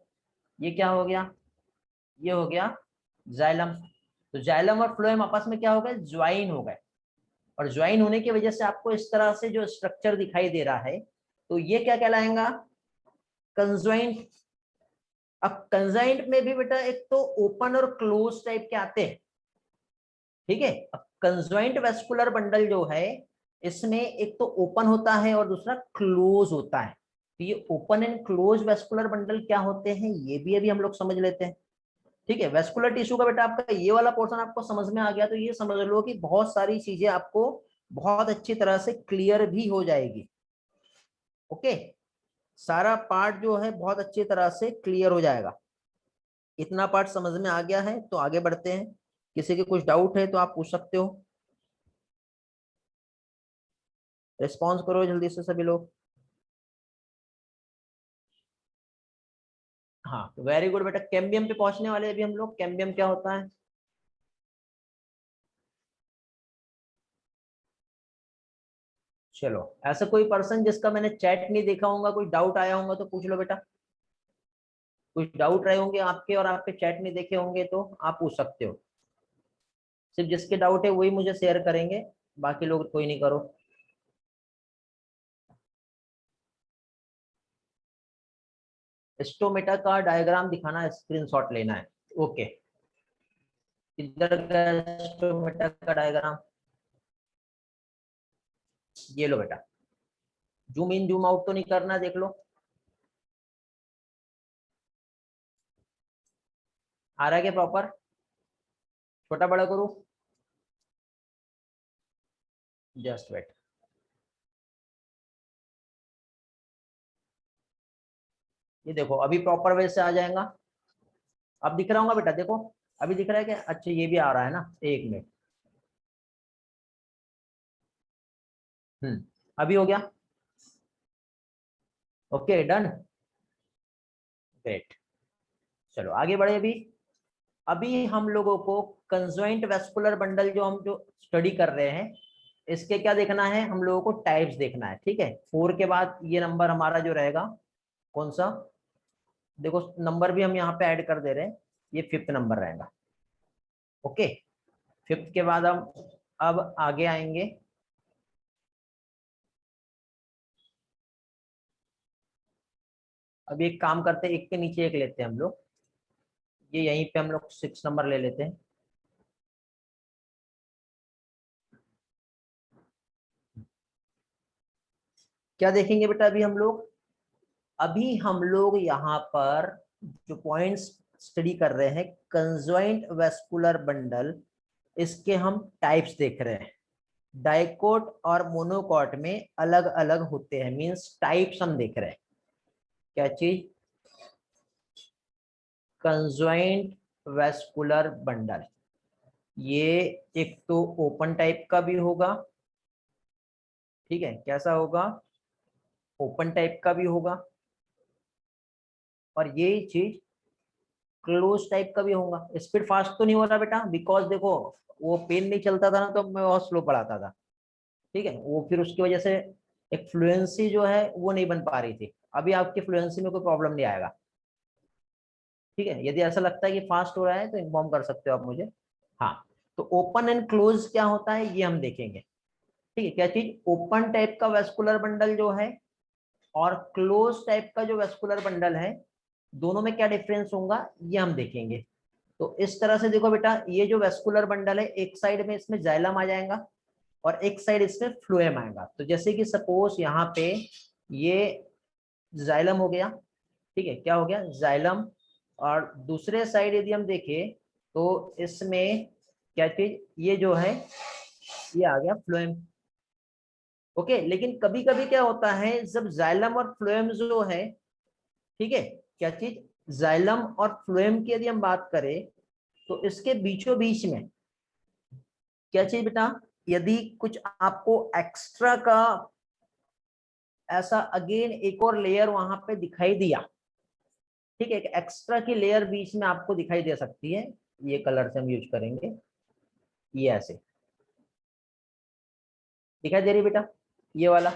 ये क्या हो गया? ये हो गया जाइलम। तो जाइलम और फ्लोएम आपस में क्या हो गए? ज्वाइन हो गए। और ज्वाइन होने की वजह से आपको इस तरह से जो स्ट्रक्चर दिखाई दे रहा है, तो ये क्या कहलाएगा? कंजॉइंट। अब कंजॉइंट में भी बेटा एक तो ओपन और क्लोज टाइप के आते हैं, ठीक है। अब कंजॉइंट वेस्कुलर बंडल जो है इसमें एक तो ओपन होता है और दूसरा क्लोज होता है। तो ये open and close vascular bundle क्या होते हैं ये भी अभी हम लोग समझ लेते हैं, ठीक है। वेस्कुलर टिश्यू का बेटा आपका ये वाला पोर्शन आपको समझ में आ गया तो ये समझ लो कि बहुत सारी चीजें आपको बहुत अच्छी तरह से क्लियर भी हो जाएगी। ओके, सारा पार्ट जो है बहुत अच्छी तरह से क्लियर हो जाएगा। इतना पार्ट समझ में आ गया है तो आगे बढ़ते हैं। किसी के कुछ डाउट है तो आप पूछ सकते हो, रिस्पॉन्स करो जल्दी से सभी लोग। हाँ तो वेरी गुड बेटा, कैम्बियम पे पहुंचने वाले अभी हम लोग। कैम्बियम क्या होता है? चलो, ऐसा कोई पर्सन जिसका मैंने चैट नहीं देखा होगा, कोई डाउट आया होगा तो पूछ लो बेटा। कुछ डाउट रहे होंगे आपके और आपके चैट नहीं देखे होंगे तो आप पूछ सकते हो। सिर्फ जिसके डाउट है वही मुझे शेयर करेंगे, बाकी लोग कोई नहीं करो। स्टोमेटा का डायग्राम दिखाना है, स्क्रीनशॉट लेना है। ओके, इधर का स्टोमेटा का डायग्राम ये लो बेटा। जूम इन जूम आउट तो नहीं करना, देख लो आ रहा है क्या प्रॉपर? छोटा बड़ा करूं? Just wait. ये देखो अभी प्रॉपर वे से आ जाएगा। अब दिख रहा होगा बेटा, देखो अभी दिख रहा है क्या? अच्छा ये भी आ रहा है ना, एक मिनट। अभी हो गया। Okay done, great. चलो आगे बढ़े। अभी अभी हम लोगों को कंजॉइंट वेस्कुलर बंडल जो हम जो स्टडी कर रहे हैं इसके क्या देखना है? हम लोगों को टाइप्स देखना है, ठीक है। 4 के बाद ये नंबर हमारा जो रहेगा कौन सा? देखो नंबर भी हम यहाँ पे ऐड कर दे रहे हैं, ये 5th नंबर रहेगा। ओके, 5th के बाद हम अब आगे आएंगे। अभी एक काम करते हैं, एक के नीचे एक लेते हैं हम लोग। ये यहीं पे हम लोग 6 नंबर ले लेते हैं। क्या देखेंगे बेटा अभी हम लोग? अभी हम लोग यहाँ पर जो पॉइंट्स स्टडी कर रहे हैं कंजॉइंट वेस्कुलर बंडल, इसके हम टाइप्स देख रहे हैं। डाइकोट और मोनोकोट में अलग अलग होते हैं, मींस टाइप्स हम देख रहे हैं। क्या चीज? Conjoint vascular bundle. ये एक तो ओपन टाइप का भी होगा, ठीक है, कैसा होगा? ओपन टाइप का भी होगा, और ये चीज क्लोज टाइप का भी होगा। स्पीड फास्ट तो नहीं हो रहा बेटा, बिकॉज देखो वो पेन नहीं चलता था ना तो मैं बहुत स्लो पढ़ाता था, ठीक है, वो फिर उसकी वजह से एक फ्लुएंसी जो है वो नहीं बन पा रही थी। अभी आपकी फ्लुएंसी में कोई प्रॉब्लम नहीं आएगा, ठीक है। यदि ऐसा लगता है कि फास्ट हो रहा है तो इन्फॉर्म कर सकते हो आप मुझे। हाँ, तो ओपन एंड क्लोज क्या होता है ये हम देखेंगे, ठीक है। क्या चीज? ओपन टाइप का वेस्कुलर बंडल जो है और क्लोज टाइप का जो वेस्कुलर बंडल है, दोनों में क्या डिफरेंस होगा ये हम देखेंगे। तो इस तरह से देखो बेटा, ये जो वेस्कुलर बंडल है, एक साइड में इसमें जाइलम आ जाएगा और एक साइड इसमें फ्लोएम आएगा। तो जैसे कि सपोज यहाँ पे ये जाइलम हो गया, ठीक है, क्या हो गया? जाइलम। और दूसरे साइड यदि हम देखें तो इसमें क्या चीज, ये जो है ये आ गया फ्लोएम। ओके, लेकिन कभी कभी क्या होता है, जब जाइलम और फ्लोएम जो है, ठीक है, क्या चीज, जाइलम और फ्लोएम की यदि हम बात करें तो इसके बीचों बीच में क्या चीज बेटा, यदि कुछ आपको एक्स्ट्रा का ऐसा अगेन एक और लेयर वहां पे दिखाई दिया, ठीक है, एक एक्स्ट्रा की लेयर बीच में आपको दिखाई दे सकती है, ये कलर से हम यूज करेंगे, ये ऐसे दिखाई दे रही बेटा, ये वाला।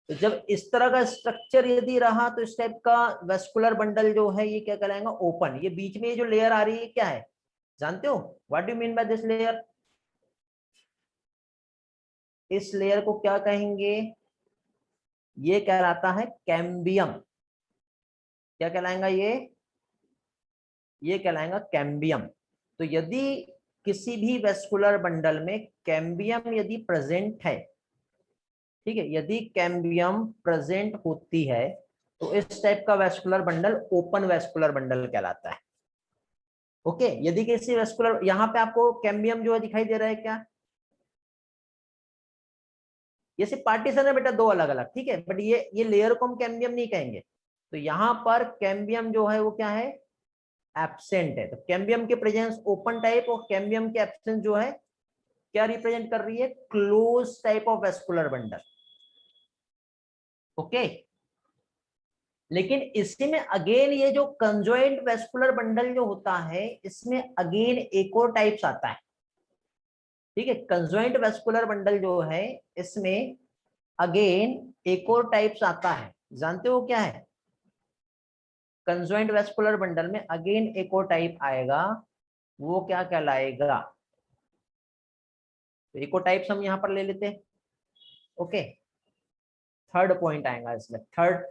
तो जब इस तरह का स्ट्रक्चर यदि रहा तो इस टाइप का वेस्कुलर बंडल जो है ये क्या कहलाएगा? ओपन। ये बीच में ये जो लेयर आ रही है क्या है, जानते हो? What do mean by this layer? इस लेयर को क्या कहेंगे? ये कहलाता है कैम्बियम। क्या कहलाएगा ये कहलाएगा कैम्बियम। तो यदि किसी भी वेस्कुलर बंडल में कैम्बियम यदि प्रेजेंट है, ठीक है, यदि कैम्बियम प्रेजेंट होती है तो इस टाइप का vascular bundle open vascular bundle कहलाता है। ओके, यदि किसी वेस्कुलर, यहाँ पे आपको कैम्बियम जो है दिखाई दे रहा है क्या? ये सिर्फ पार्टीशन है बेटा, दो अलग अलग, ठीक है, बट ये लेयर को हम कैम्बियम नहीं कहेंगे। तो यहाँ पर कैम्बियम जो है वो क्या है? एब्सेंट है। तो कैम्बियम के प्रेजेंस ओपन टाइप और कैम्बियम के एब्सेंस जो है क्या रिप्रेजेंट कर रही है? Close type of vascular bundle. Okay, लेकिन इसी में अगेन ये जो कंजॉइंट वेस्कुलर बंडल जो होता है, इसमें अगेन एक और टाइप्स आता है, ठीक है। कंजॉइंट वेस्कुलर बंडल जो है इसमें अगेन एक और टाइप्स आता है, जानते हो क्या है? कंजॉइंट वेस्कुलर बंडल में अगेन एक और टाइप आएगा, वो क्या कहलाएगा? तो एक और टाइप्स हम यहां पर ले लेते हैं। ओके, थर्ड पॉइंट आएगा इसमें, थर्ड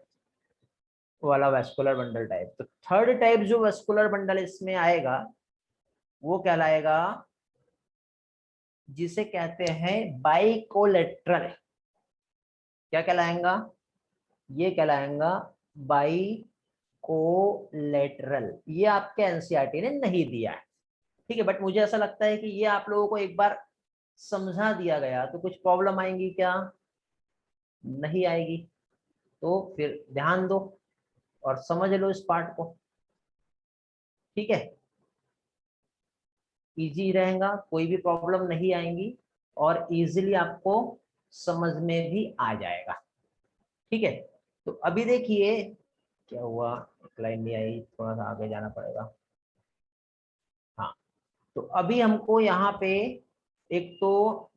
वाला वेस्कुलर बंडल टाइप। तो थर्ड टाइप जो वेस्कुलर बंडल इसमें आएगा वो कहलाएगा, जिसे कहते हैं बाइकोलेट्रल। क्या कहलाएगा? ये कहलाएगा बाइकोलेटरल। ये आपके एनसीईआरटी ने नहीं दिया है, ठीक है, बट मुझे ऐसा लगता है कि ये आप लोगों को एक बार समझा दिया गया तो कुछ प्रॉब्लम आएंगी क्या? नहीं आएगी। तो फिर ध्यान दो और समझ लो इस पार्ट को, ठीक है, इजी रहेगा, कोई भी प्रॉब्लम नहीं आएंगी और इजीली आपको समझ में भी आ जाएगा, ठीक है। तो अभी देखिए क्या हुआ, एक लाइन नहीं आई, थोड़ा सा आगे जाना पड़ेगा। हाँ, तो अभी हमको यहाँ पे एक तो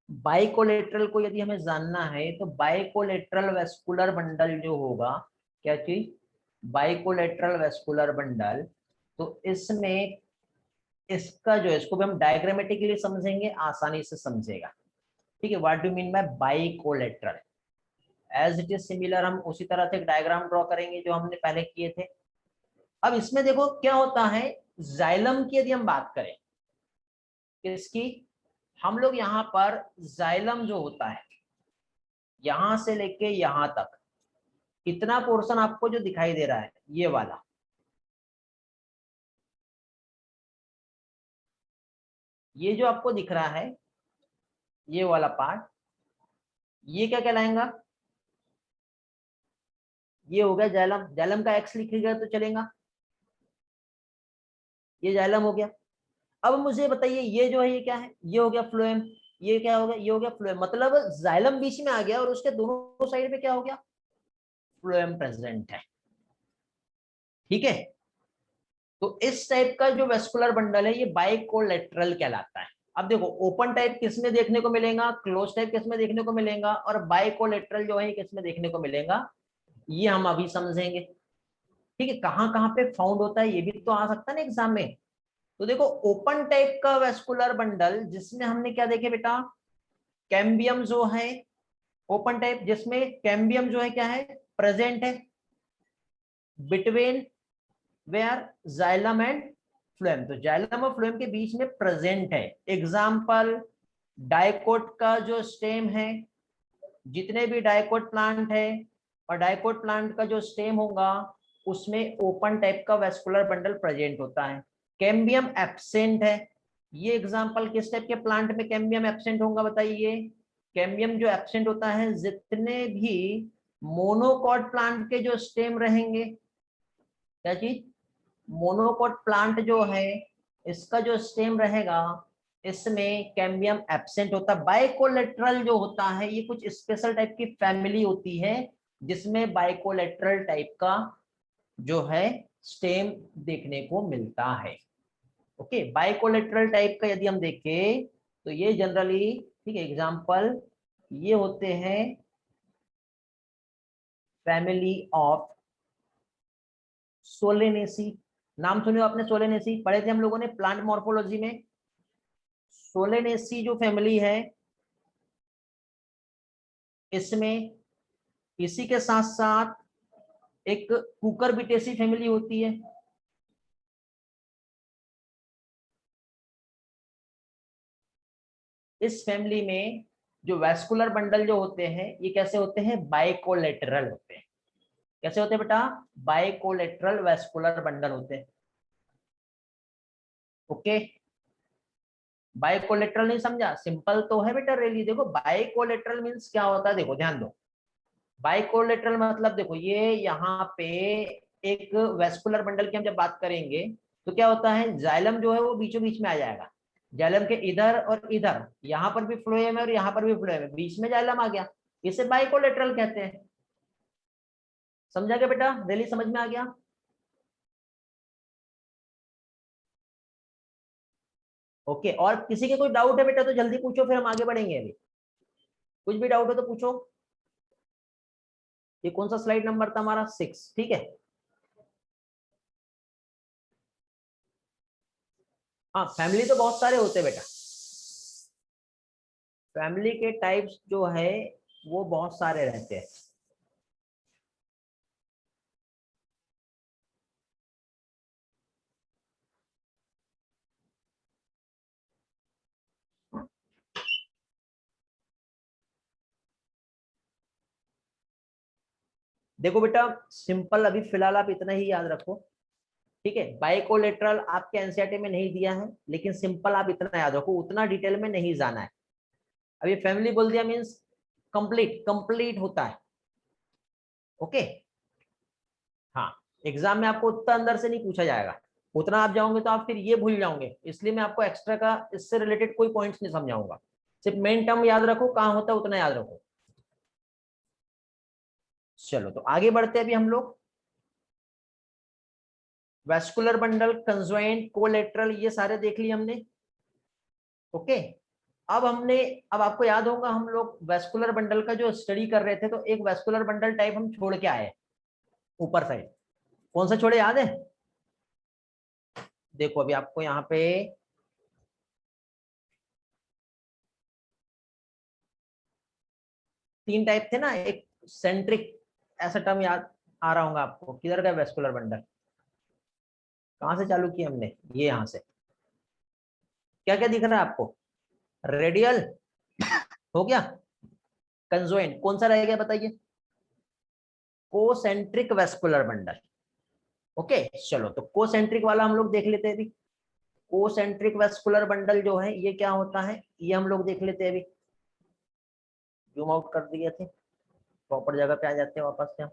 बाइकोलेटरल को यदि हमें जानना है तो बाइकोलेटरल वेस्कुलर बंडल जो होगा, क्या चीज, बाइकोलेटरल वेस्कुलर बंडल, तो इसमें इसका जो है, इसको भी हम डायग्रामेटिकली समझेंगे, आसानी से समझेगा, ठीक है। What do mean by bicollateral? As it is similar, हम उसी तरह से एक डायग्राम ड्रॉ करेंगे जो हमने पहले किए थे। अब इसमें देखो क्या होता है, जाइलम की यदि हम बात करें, किसकी, हम लोग यहाँ पर जाइलम जो होता है यहां से लेके यहां तक, इतना पोर्शन आपको जो दिखाई दे रहा है ये वाला, ये जो आपको दिख रहा है ये वाला पार्ट, ये क्या कहलाएगा? ये हो गया जाइलम। जाइलम का एक्स लिखेगा तो चलेगा, ये जाइलम हो गया। अब मुझे बताइए ये जो है ये क्या है? ये हो गया फ्लोएम। ये क्या हो गया? ये हो गया फ्लोएम। मतलब जाइलम बीच में आ गया और उसके दोनों साइड पे क्या हो गया? फ्लोएम प्रेजेंट है। ठीक है, तो इस टाइप का जो वेस्कुलर बंडल है ये बाइकोलेटरल कहलाता है। अब देखो ओपन टाइप किस में देखने को मिलेगा, क्लोज टाइप किस में देखने को मिलेगा, और बाइकोलेटरल जो है किस में देखने को मिलेगा, ये हम अभी समझेंगे। ठीक है, कहाँ कहाँ पे फाउंड होता है ये भी तो आ सकता है ना एग्जाम में। तो देखो ओपन टाइप का वेस्कुलर बंडल जिसमें हमने क्या देखे बेटा, कैम्बियम जो है ओपन टाइप, जिसमें कैम्बियम जो है क्या है? प्रेजेंट है between where xylem and phloem. तो जाइलम और फ्लोएम के बीच में प्रेजेंट है। एग्जाम्पल डाइकोट का जो स्टेम है, जितने भी डाइकोट प्लांट है और डाइकोट प्लांट का जो स्टेम होगा उसमें ओपन टाइप का वेस्कुलर बंडल प्रेजेंट होता है। कैम्बियम एब्सेंट है। ये एग्जांपल किस टाइप के प्लांट में कैम्बियम एब्सेंट होगा बताइए? कैम्बियम जो एब्सेंट होता है जितने भी मोनोकॉट प्लांट के जो स्टेम रहेंगे, क्या चीज? मोनोकॉट प्लांट जो है इसका जो स्टेम रहेगा इसमें कैम्बियम एब्सेंट होता है। बाइकोलेटरल जो होता है ये कुछ स्पेशल टाइप की फैमिली होती है जिसमें बाइकोलेटरल टाइप का जो है स्टेम देखने को मिलता है। ओके, बाइकोलेटरल टाइप का यदि हम देखें तो ये जनरली, ठीक है, एग्जांपल ये होते हैं फैमिली ऑफ सोलेनेसी। नाम सुने हो आपने? सोलेनेसी पढ़े थे हम लोगों ने प्लांट मॉर्फोलॉजी में। सोलेनेसी जो फैमिली है इसमें इसी के साथ साथ एक कुकुरबिटेसी फैमिली होती है। इस फैमिली में जो वैस्कुलर बंडल जो होते हैं ये कैसे होते हैं? बाइकोलेटरल होते हैं। कैसे होते हैं बेटा? बाइकोलेटरल वैस्कुलर बंडल होते हैं। ओके, बाइकोलेटरल नहीं समझा? सिंपल तो है बेटा रेली। देखो बाइकोलेटरल मींस क्या होता है, देखो ध्यान दो। बाइकोलेटरल मतलब देखो ये यहाँ पे एक वेस्कुलर बंडल की हम जब बात करेंगे तो क्या होता है, जाइलम जो है वो बीचों बीच में आ जाएगा। जाइलम के इधर और इधर, यहाँ पर भी फ्लोएम है और यहाँ पर भी फ्लोएम है, बीच में जाइलम आ गया, इसे बाइकोलेटरल कहते हैं। समझा क्या बेटा? रेली समझ में आ गया? ओके, और किसी के कोई डाउट है बेटा तो जल्दी पूछो, फिर हम आगे बढ़ेंगे। अभी कुछ भी डाउट हो तो पूछो। ये कौन सा स्लाइड नंबर था हमारा? 6। ठीक है, हाँ फैमिली तो बहुत सारे होते हैं बेटा। फैमिली के टाइप्स जो है वो बहुत सारे रहते हैं। देखो बेटा सिंपल अभी फिलहाल आप इतना ही याद रखो। ठीक है, बाइकोलेटरल आपके एनसीईआरटी में नहीं दिया है, लेकिन सिंपल आप इतना याद रखो, उतना डिटेल में नहीं जाना है। अभी फैमिली बोल दिया मीन्स कंप्लीट कंप्लीट होता है। ओके, हाँ, एग्जाम में आपको उतना अंदर से नहीं पूछा जाएगा। उतना आप जाओगे तो आप फिर ये भूल जाओगे, इसलिए मैं आपको एक्स्ट्रा का इससे रिलेटेड कोई पॉइंट्स नहीं समझाऊंगा। सिर्फ मेन टर्म याद रखो, कहाँ होता है उतना याद रखो। चलो तो आगे बढ़ते हैं अभी हम लोग। वेस्कुलर बंडल, कंजॉइंट, कोलेटरल, ये सारे देख लिए हमने। ओके, अब हमने, अब आपको याद होगा हम लोग वेस्कुलर बंडल का जो स्टडी कर रहे थे तो एक वेस्कुलर बंडल टाइप हम छोड़ के आए ऊपर साइड। कौन सा छोड़े, याद है? देखो अभी आपको यहाँ पे तीन टाइप थे ना, एक सेंट्रिक, ऐसा टर्म याद आ रहा होगा आपको, किधर का वेस्कुलर बंडल? कहां से चालू किया हमने? ये यहाँ से। क्या क्या दिख रहा है आपको? रेडियल हो गया। कंजोइंट कौन सा रह गया बताइए? Concentric vascular bundle. ओके, चलो तो कोसेंट्रिक वाला हम लोग देख लेते हैं अभी। कोसेंट्रिक वेस्कुलर बंडल जो है ये क्या होता है, ये हम लोग देख लेते हैं। अभी जूम आउट कर दिए थे, प्रॉपर जगह पे आ जाते हैं वापस से हम।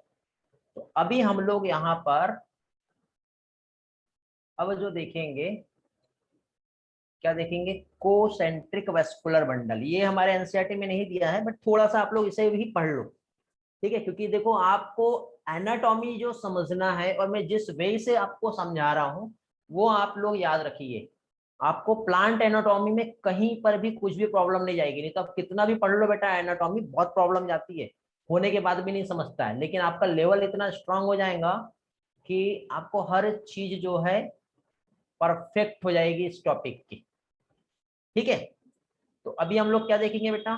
तो अभी हम लोग यहाँ पर अब जो देखेंगे, क्या देखेंगे, कोसेंट्रिक वेस्कुलर बंडल। ये हमारे एनसीईआरटी में नहीं दिया है, बट थोड़ा सा आप लोग इसे भी पढ़ लो, ठीक है। क्योंकि देखो आपको एनाटॉमी जो समझना है और मैं जिस वे से आपको समझा रहा हूँ वो आप लोग याद रखिए। आपको प्लांट एनाटॉमी में कहीं पर भी कुछ भी प्रॉब्लम नहीं जाएगी। नहीं तो आप कितना भी पढ़ लो बेटा, एनाटॉमी बहुत प्रॉब्लम जाती है, होने के बाद भी नहीं समझता है। लेकिन आपका लेवल इतना स्ट्रांग हो जाएगा कि आपको हर चीज जो है परफेक्ट हो जाएगी इस टॉपिक की, ठीक है। तो अभी हम लोग क्या देखेंगे बेटा,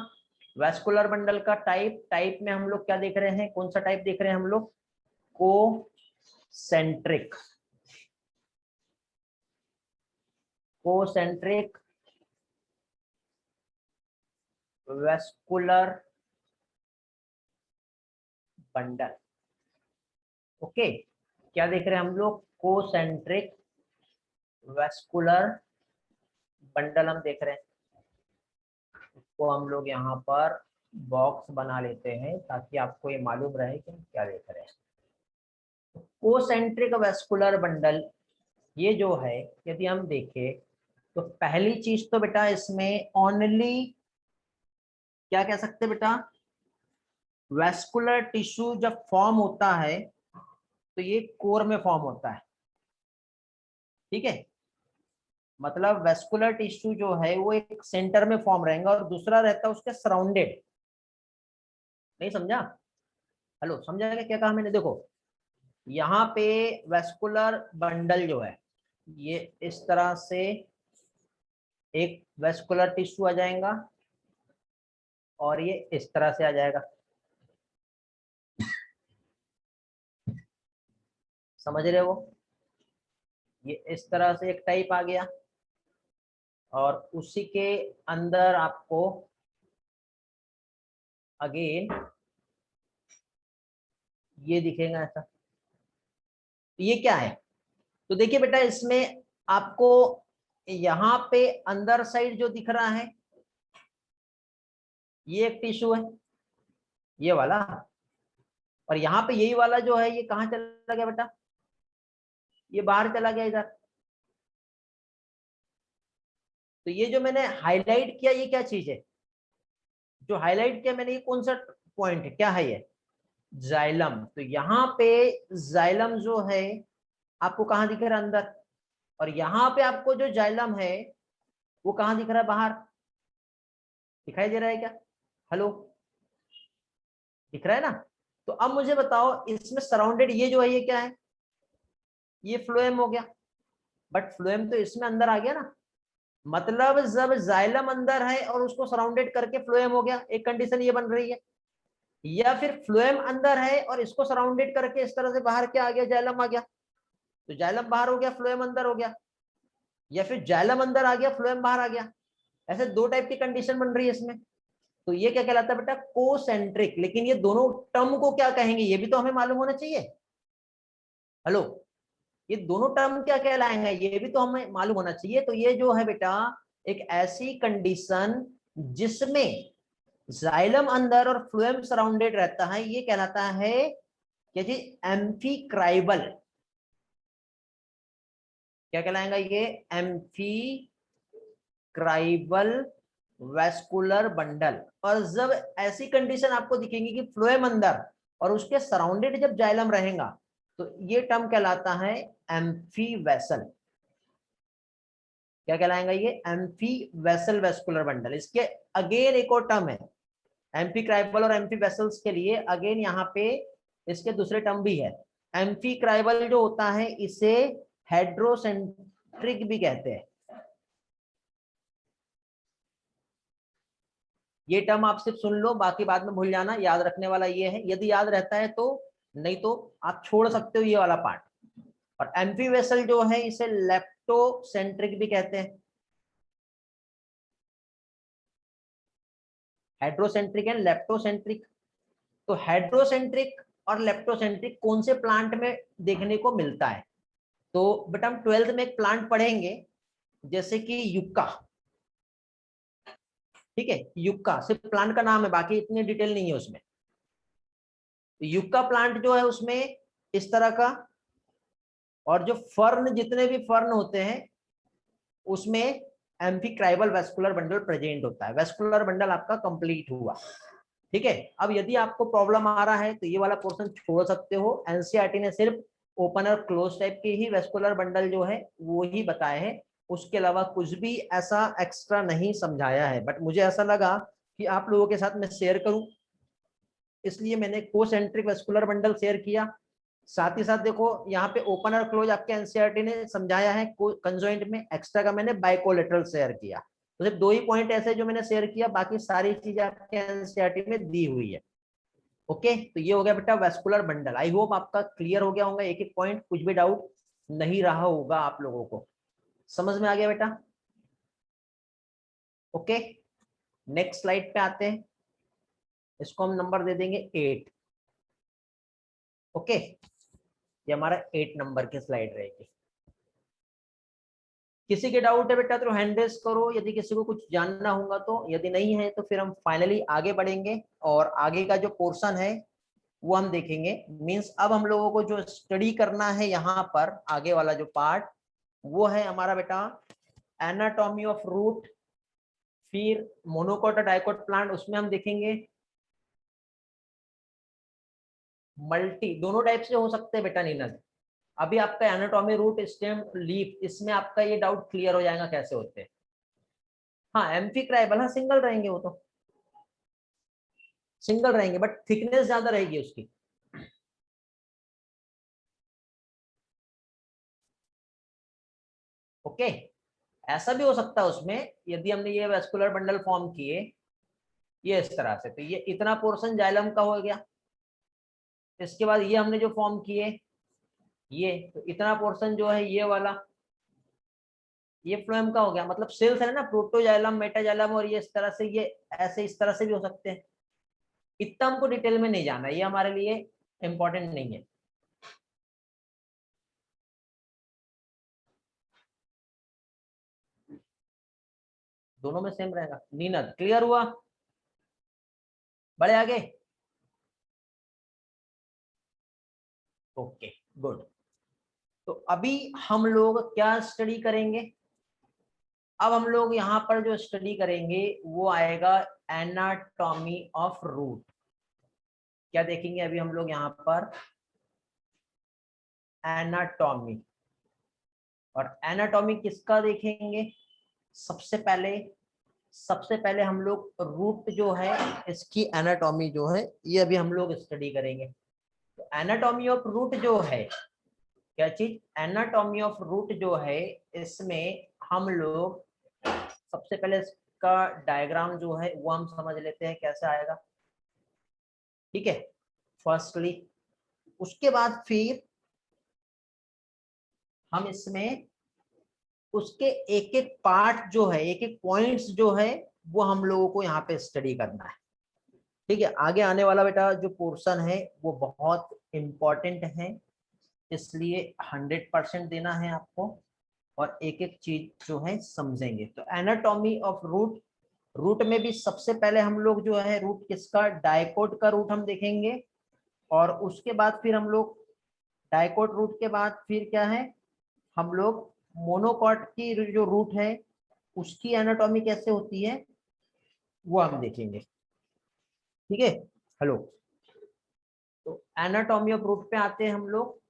वेस्कुलर बंडल का टाइप में हम लोग क्या देख रहे हैं, कौन सा टाइप देख रहे हैं हम लोग, concentric. Concentric vascular bundle, okay. क्या देख रहे हैं हम लोग, कोसेंट्रिक वेस्कुलर बंडल हम देख रहे हैं। इसको हम लोग यहाँ पर बॉक्स बना लेते हैं ताकि आपको ये मालूम रहे कि हम क्या देख रहे हैं। कोसेंट्रिक वेस्कुलर बंडल ये जो है, यदि हम देखें तो पहली चीज तो बेटा इसमें ओनली क्या कह सकते बेटा, वेस्कुलर टिश्यू जब फॉर्म होता है तो ये कोर में फॉर्म होता है, ठीक है। मतलब वेस्कुलर टिश्यू जो है वो एक सेंटर में फॉर्म रहेगा और दूसरा रहता है उसके सराउंडेड। नहीं समझा, हेलो समझा क्या कहा मैंने, देखो यहाँ पे वेस्कुलर बंडल जो है ये इस तरह से एक वेस्कुलर टिश्यू आ जाएगा और ये इस तरह से आ जाएगा, समझ रहे हो। ये इस तरह से एक टाइप आ गया और उसी के अंदर आपको अगेन ये दिखेगा ऐसा। तो ये क्या है, तो देखिए बेटा इसमें आपको यहाँ पे अंदर साइड जो दिख रहा है ये एक टिश्यू है, ये वाला। और यहाँ पे यही वाला जो है ये कहाँ चला गया बेटा, ये बाहर चला गया इधर। तो ये जो मैंने हाईलाइट किया ये क्या चीज है, जो हाईलाइट किया मैंने ये कौन सा पॉइंट है, क्या है ये, जाइलम। तो यहाँ पे जाइलम जो है आपको कहाँ दिख रहा है, अंदर। और यहाँ पे आपको जो जाइलम है वो कहाँ दिख रहा है, बाहर। दिखाई दे रहा है क्या, हेलो, दिख रहा है ना। तो अब मुझे बताओ इसमें सराउंडेड ये जो है ये क्या है, ये फ्लोएम हो गया। बट फ्लोएम तो इसमें अंदर आ गया ना, मतलब जब जाइलम अंदर है और उसको सराउंडेड करके फ्लोएम हो गया, एक कंडीशन ये बन रही है। या फिर फ्लोएम अंदर है और इसको सराउंडेड करके इस तरह से बाहर क्या आ गया, जाइलम आ गया। तो जाइलम बाहर हो गया, फ्लोएम अंदर हो गया। या फिर जाइलम अंदर आ गया, फ्लोएम बाहर आ गया। ऐसे दो टाइप की कंडीशन बन रही है इसमें। तो ये क्या कहलाता है बेटा, कोसेंट्रिक। लेकिन ये दोनों टर्म को क्या कहेंगे ये भी तो हमें मालूम होना चाहिए, हेलो। ये दोनों टर्म क्या कहलाएंगे ये भी तो हमें मालूम होना चाहिए। तो ये जो है बेटा एक ऐसी कंडीशन जिसमें जाइलम अंदर और फ्लोएम सराउंडेड रहता है, ये कहलाता है क्या जी, एम्फीक्राइबल। क्या कहलाएगा ये, एम्फीक्राइबल वेस्कुलर बंडल। और जब ऐसी कंडीशन आपको दिखेंगी कि फ्लोएम अंदर और उसके सराउंडेड जब जाइलम रहेगा तो ये टर्म कहलाता है एम्फी वेसल। क्या कहलाएगा ये, एम्फी वेसल वेस्कुलर बंडल। इसके अगेन एक और टर्म है एम्फी क्राइबल और एम्फी वेसल्स के लिए, अगेन यहाँ पे इसके दूसरे टर्म भी है। एम्फी क्राइबल जो होता है इसे हाइड्रोसेंट्रिक भी कहते हैं। ये टर्म आप सिर्फ सुन लो, बाकी बाद में भूल जाना। याद रखने वाला ये है, यदि याद रहता है तो, नहीं तो आप छोड़ सकते हो ये वाला पार्ट। और एम्फी वेसल जो है इसे लेप्टोसेंट्रिक भी कहते हैं। हाइड्रोसेंट्रिक एंड लेप्टोसेंट्रिक। तो हाइड्रोसेंट्रिक और लेप्टोसेंट्रिक कौन से प्लांट में देखने को मिलता है, तो बेटा हम 12th में एक प्लांट पढ़ेंगे जैसे कि युक्का, ठीक है, युक्का सिर्फ प्लांट का नाम है, बाकी इतनी डिटेल नहीं है उसमें। तो युक्का प्लांट जो है उसमें इस तरह का, और जो फर्न, जितने भी फर्न होते हैं उसमें एम्फिक्राइबल वेस्कुलर बंडल प्रेजेंट होता है। वेस्कुलर बंडल आपका कंप्लीट हुआ, ठीक है। अब यदि आपको प्रॉब्लम आ रहा है तो ये वाला पोर्शन छोड़ सकते हो। एनसीईआरटी ने सिर्फ ओपन और क्लोज टाइप के ही वेस्कुलर बंडल जो है वो ही बताए हैं, उसके अलावा कुछ भी ऐसा एक्स्ट्रा नहीं समझाया है। बट मुझे ऐसा लगा कि आप लोगों के साथ मैं शेयर करूं, इसलिए मैंने कोसेंट्रिक वेस्कुलर बंडल शेयर किया। साथ ही साथ देखो यहाँ पे ओपन और क्लोज आपके एनसीईआरटी ने समझाया है, कंजॉइंट में एक्स्ट्रा का मैंने बाइकोलेटरल शेयर किया। तो सिर्फ 2 ही पॉइंट ऐसे जो मैंने शेयर किया, बाकी सारी चीजें आपके एनसीईआरटी में दी हुई है। ओके, तो ये हो गया बेटा वेस्कुलर बंडल। आई होप आपका क्लियर हो गया होगा, एक एक पॉइंट, कुछ भी डाउट नहीं रहा होगा आप लोगों को, समझ में आ गया बेटा। ओके, नेक्स्ट स्लाइड पे आते हैं, इसको हम नंबर दे देंगे 8। ओके, ये हमारा 8 नंबर की स्लाइड रहेगी। किसी के डाउट है बेटा तो हैंड रेस करो, यदि किसी को कुछ जानना होगा तो, यदि नहीं है तो फिर हम फाइनली आगे बढ़ेंगे और आगे का जो पोर्शन है वो हम देखेंगे। मींस अब हम लोगों को जो स्टडी करना है यहाँ पर आगे वाला जो पार्ट, वो है हमारा बेटा एनाटॉमी ऑफ रूट, फिर मोनोकोट और डाइकोट प्लांट, उसमें हम देखेंगे मल्टी, दोनों टाइप से हो सकते हैं बेटा नीनल। अभी आपका एनाटॉमी रूट स्टेम लीफ, इसमें आपका ये डाउट क्लियर हो जाएगा कैसे होते हैं। हाँ एम्फिक्राइबल, हाँ सिंगल रहेंगे, वो तो सिंगल रहेंगे बट थिकनेस ज्यादा रहेगी उसकी। ओके, ऐसा भी हो सकता है उसमें, यदि हमने ये वेस्कुलर बंडल फॉर्म किए ये इस तरह से, तो ये इतना पोर्शन जाइलम का हो गया। इसके बाद ये हमने जो फॉर्म किए ये, तो इतना पोर्शन जो है ये वाला, ये फ्लोएम का हो गया। मतलब सेल्स है ना, प्रोटोजाइलम, मेटाजाइलम, और ये इस तरह से, ये ऐसे इस तरह से भी हो सकते हैं। इतना हमको डिटेल में नहीं जाना, ये हमारे लिए इंपॉर्टेंट नहीं है। दोनों में सेम रहेगा। नीनद क्लियर हुआ, बड़े आगे। Okay good. तो अभी हम लोग क्या स्टडी करेंगे, अब हम लोग यहाँ पर जो स्टडी करेंगे वो आएगा एनाटॉमी ऑफ रूट। क्या देखेंगे अभी हम लोग यहाँ पर, एनाटॉमी। और एनाटॉमी किसका देखेंगे, सबसे पहले हम लोग रूट जो है इसकी एनाटॉमी जो है ये अभी हम लोग स्टडी करेंगे। तो एनाटॉमी ऑफ रूट जो है, क्या चीज, एनाटॉमी ऑफ रूट जो है, इसमें हम लोग सबसे पहले इसका डायग्राम जो है वो हम समझ लेते हैं कैसे आएगा, ठीक है, फर्स्टली। उसके बाद फिर हम इसमें उसके एक एक पार्ट जो है, एक एक पॉइंट्स जो है वो हम लोगों को यहाँ पे स्टडी करना है, ठीक है। आगे आने वाला बेटा जो पोर्शन है वो बहुत इंपॉर्टेंट है, इसलिए 100% देना है आपको, और एक एक चीज जो है समझेंगे। तो एनाटॉमी ऑफ रूट, रूट में भी सबसे पहले हम लोग जो है रूट किसका, डाइकोट का रूट हम देखेंगे। और उसके बाद फिर हम लोग डाइकोट रूट के बाद फिर क्या है, हम लोग मोनोकॉट की जो रूट है उसकी एनाटॉमी कैसे होती है वो हम देखेंगे, ठीक है। हेलो, तो एनाटॉमी ऑफ रूट पे आते हैं हम लोग,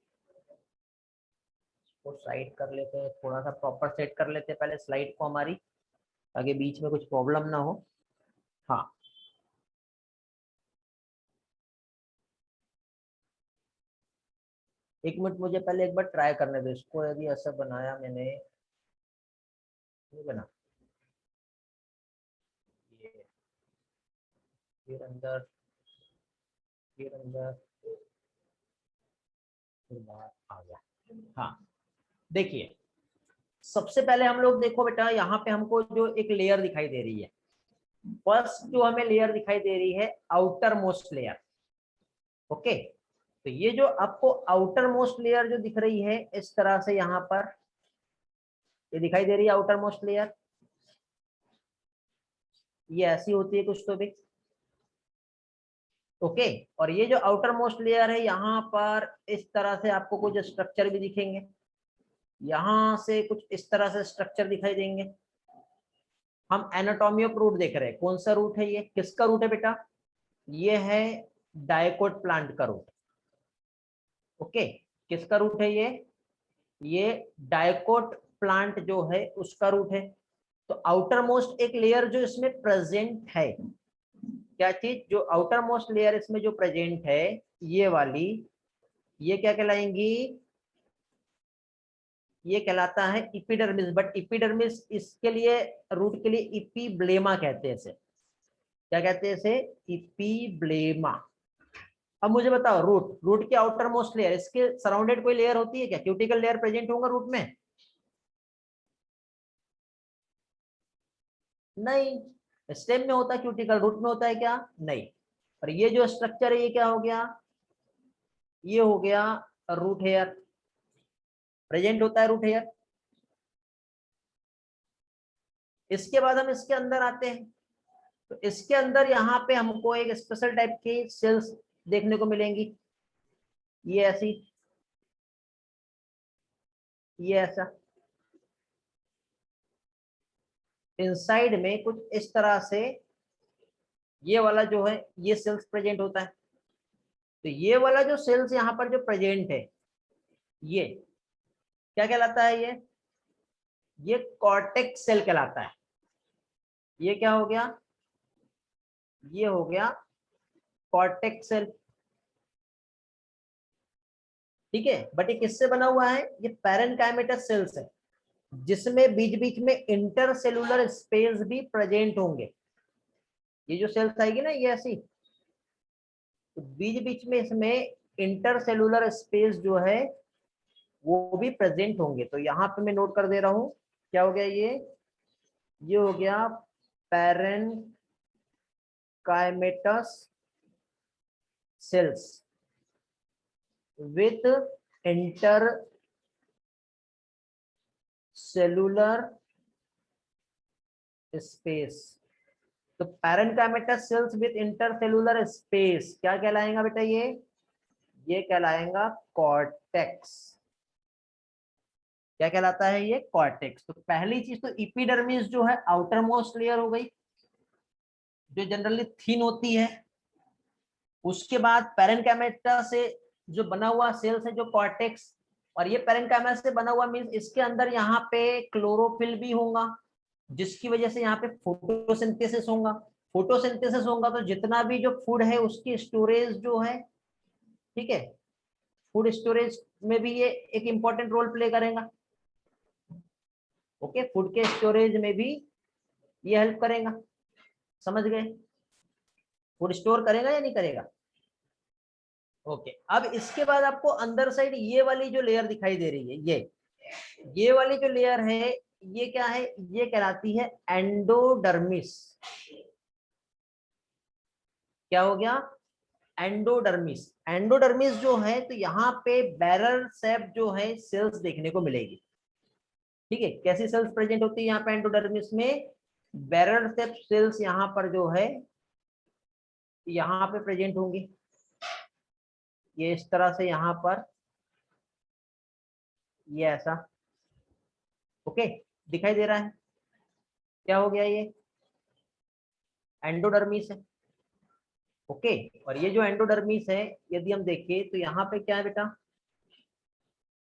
को साइड कर लेते हैं, थोड़ा सा प्रॉपर सेट कर लेते हैं पहले स्लाइड को हमारी, ताकि बीच में कुछ प्रॉब्लम ना हो। हाँ, एक मिनट मुझे पहले एक बार ट्राई करने दो इसको, यदि ऐसा बनाया मैंने, नहीं बना ये, फिर अंदर, फिर अंदर, फिर बाहर आ गया। हाँ देखिए, सबसे पहले हम लोग देखो बेटा, यहाँ पे हमको जो एक लेयर दिखाई दे रही है, फर्स्ट जो हमें लेयर दिखाई दे रही है आउटर मोस्ट लेयर। ओके, तो ये जो आपको आउटर मोस्ट लेयर जो दिख रही है इस तरह से यहाँ पर, ये दिखाई दे रही है आउटर मोस्ट लेयर, ये ऐसी होती है कुछ तो भी। ओके, और ये जो आउटर मोस्ट लेयर है यहाँ पर इस तरह से आपको कुछ स्ट्रक्चर भी दिखेंगे, यहां से कुछ इस तरह से स्ट्रक्चर दिखाई देंगे। हम एनाटॉमी ऑफ रूट देख रहे हैं, कौन सा रूट है ये, किसका रूट है बेटा, ये है डायकोट प्लांट का रूट। ओके, किसका रूट है ये डायकोट प्लांट जो है उसका रूट है। तो आउटर मोस्ट एक लेयर जो इसमें प्रेजेंट है, क्या चीज, जो आउटर मोस्ट लेयर इसमें जो प्रेजेंट है ये वाली, ये क्या कहलाएंगी, ये कहलाता है इपिडर्मिस। बट इपिडर्मिस इसके लिए, रूट के लिए इपीब्लेमा कहते हैं इसे। क्या कहते हैं इसे, इपीब्लेमा। अब मुझे बताओ, रूट, रूट की आउटर मोस्ट लेयर, इसके सराउंडेड कोई लेयर होती है क्या, क्यूटिकल लेयर प्रेजेंट होगा रूट में, नहीं। स्टेम में होता है क्यूटिकल, रूट में होता है क्या, नहीं। और ये जो स्ट्रक्चर है ये क्या हो गया, ये हो गया रूट हेयर, प्रेजेंट होता है रूट हेयर। इसके बाद हम इसके अंदर आते हैं, तो इसके अंदर यहाँ पे हमको एक स्पेशल टाइप की सेल्स देखने को मिलेंगी, ये ऐसी, ये ऐसा, इनसाइड में कुछ इस तरह से ये वाला जो है ये सेल्स प्रेजेंट होता है। तो ये वाला जो सेल्स यहाँ पर जो प्रेजेंट है ये क्या कहलाता है, ये कॉर्टेक्स सेल कहलाता है। ये क्या हो गया, ये हो गया कॉर्टेक्स सेल, ठीक है। बट ये किससे बना हुआ है, ये पैरेनकाइमेटस सेल्स है, जिसमें बीच बीच में इंटरसेलुलर स्पेस भी प्रेजेंट होंगे। ये जो सेल्स आएगी ना ये ऐसी, तो बीच बीच में इसमें इंटरसेलुलर स्पेस जो है वो भी प्रेजेंट होंगे। तो यहाँ पे मैं नोट कर दे रहा हूं, क्या हो गया ये हो गया parenchymatous sales with intercellular space. तो parenchymatous sales with intercellular space क्या कहलाएगा बेटा, ये कहलाएगा कॉर्टेक्स। क्या कहलाता है ये, कॉर्टेक्स। तो पहली चीज तो इपिडर्मिस जो है आउटर मोस्ट लेयर हो गई, जो जनरली थिन होती है। उसके बाद पैरेनकाइमेटा से जो बना हुआ सेल्स है जो कॉर्टेक्स, और ये पैरेनकाइमा से बना हुआ मींस इसके अंदर यहाँ पे क्लोरोफिल भी होगा, जिसकी वजह से यहाँ पे फोटोसिंथेसिस होगा। फोटोसिंथेसिस होगा तो जितना भी जो फूड है उसकी स्टोरेज जो है, ठीक है, फूड स्टोरेज में भी ये एक इंपॉर्टेंट रोल प्ले करेगा। ओके, फूड के स्टोरेज में भी ये हेल्प करेगा, समझ गए, फूड स्टोर करेगा या नहीं करेगा। ओके, अब इसके बाद आपको अंदर साइड ये वाली जो लेयर दिखाई दे रही है, ये वाली जो लेयर है ये क्या है, ये कहलाती है एंडोडर्मिस। क्या हो गया, एंडोडर्मिस। एंडोडर्मिस जो है तो यहाँ पे बैरल शेप जो है सेल्स देखने को मिलेगी, ठीक है। कैसी सेल्स प्रेजेंट होती है यहाँ पे एंडोडर्मिस में, बैरल शेप सेल्स यहाँ पर जो है यहाँ पे प्रेजेंट होंगी, ये इस तरह से यहाँ पर, ये ऐसा। ओके, दिखाई दे रहा है, क्या हो गया, ये एंडोडर्मिस है। ओके, और ये जो एंडोडर्मिस है यदि हम देखें तो यहाँ पे क्या है बेटा,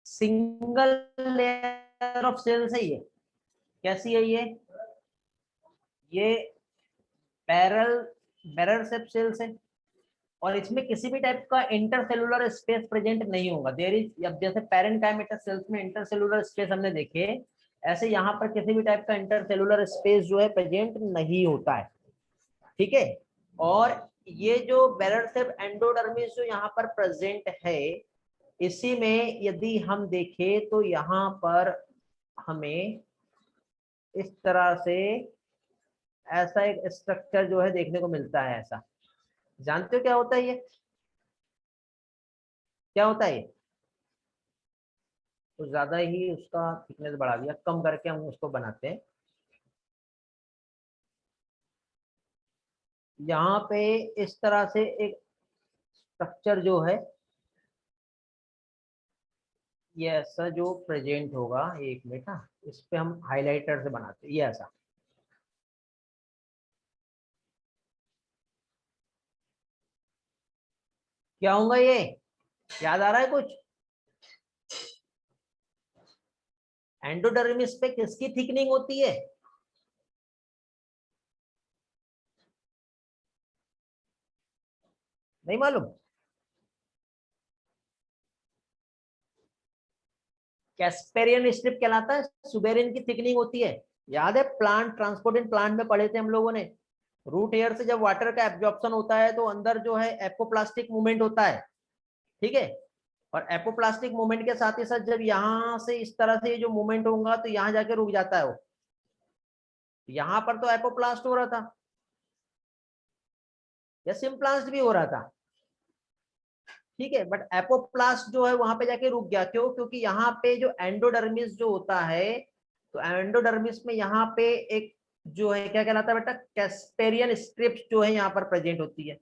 सिंगल लेयर ऑफ सेल्स है ये। कैसी है ये बैरल बैरल शेप सेल्स है, और इसमें किसी भी टाइप का इंटरसेलुलर स्पेस प्रेजेंट नहीं होगा। देयर इज, अब जैसे पैरेनकाइमेटस सेल्स में इंटरसेलुलर स्पेस हमने देखे, ऐसे यहाँ पर किसी भी टाइप का इंटरसेलुलर स्पेस जो है प्रेजेंट नहीं होता है, ठीक है। और ये जो बैरल शेप एंडोडर्मिस जो यहाँ पर प्रेजेंट है, इसी में यदि हम देखें तो यहाँ पर हमें इस तरह से ऐसा एक स्ट्रक्चर जो है देखने को मिलता है। ऐसा, जानते हो क्या होता है ये, क्या होता है ये, तो ज्यादा ही उसका थिकनेस बढ़ा दिया, कम करके हम उसको बनाते हैं। यहाँ पे इस तरह से एक स्ट्रक्चर जो है ये ऐसा जो प्रेजेंट होगा, एक मिनट ना, इस पे हम हाइलाइटर से बनाते हैं ये ऐसा। क्या होगा ये, याद आ रहा है कुछ? एंडोडर्मिस पे किसकी थिकनिंग होती है? नहीं मालूम? कैस्पेरियन स्ट्रिप कहलाता है, सुबेरियन की थिकनिंग होती है। याद है प्लांट ट्रांसपोर्ट प्लांट में पढ़े थे हम लोगों ने, रूट एयर से जब वाटर का एब्जॉर्प्शन होता है तो अंदर जो है एपोप्लास्टिक मूवमेंट होता है, ठीक है। और एपोप्लास्टिक मूवमेंट के साथ ही साथ जब यहाँ से इस तरह से जो मूवमेंट होगा तो यहाँ जाके रुक जाता है वो। यहाँ पर तो एपोप्लास्ट हो रहा था या सिम्प्लास्ट भी हो रहा था, ठीक है, बट एपोप्लास्ट जो है वहां पे जाके रुक गया। क्यों? क्योंकि यहाँ पे जो एंडोडर्मिस जो होता है, तो एंडोडर्मिस में यहाँ पे एक जो है क्या कहलाता है बेटा, कैस्पेरियन स्ट्रिप्स जो है यहाँ पर प्रेजेंट होती है।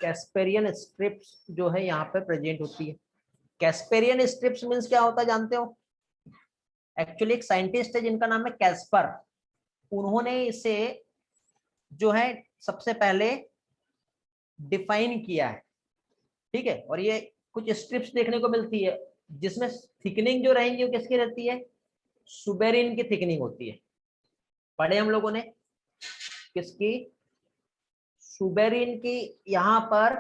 कैस्पेरियन स्ट्रिप्स जो है यहाँ पे प्रेजेंट होती है। कैस्पेरियन स्ट्रिप्स मीन्स क्या होता है जानते हो? एक्चुअली एक साइंटिस्ट है जिनका नाम है कैस्पर, उन्होंने इसे जो है सबसे पहले डिफाइन किया है, ठीक है। और ये कुछ स्ट्रिप्स देखने को मिलती है जिसमें थिकनिंग जो रहेंगी वो किसकी रहती है, सुबेरिन की थिकनिंग होती है। पढ़े हम लोगों ने किसकी, सुबेरिन की यहाँ पर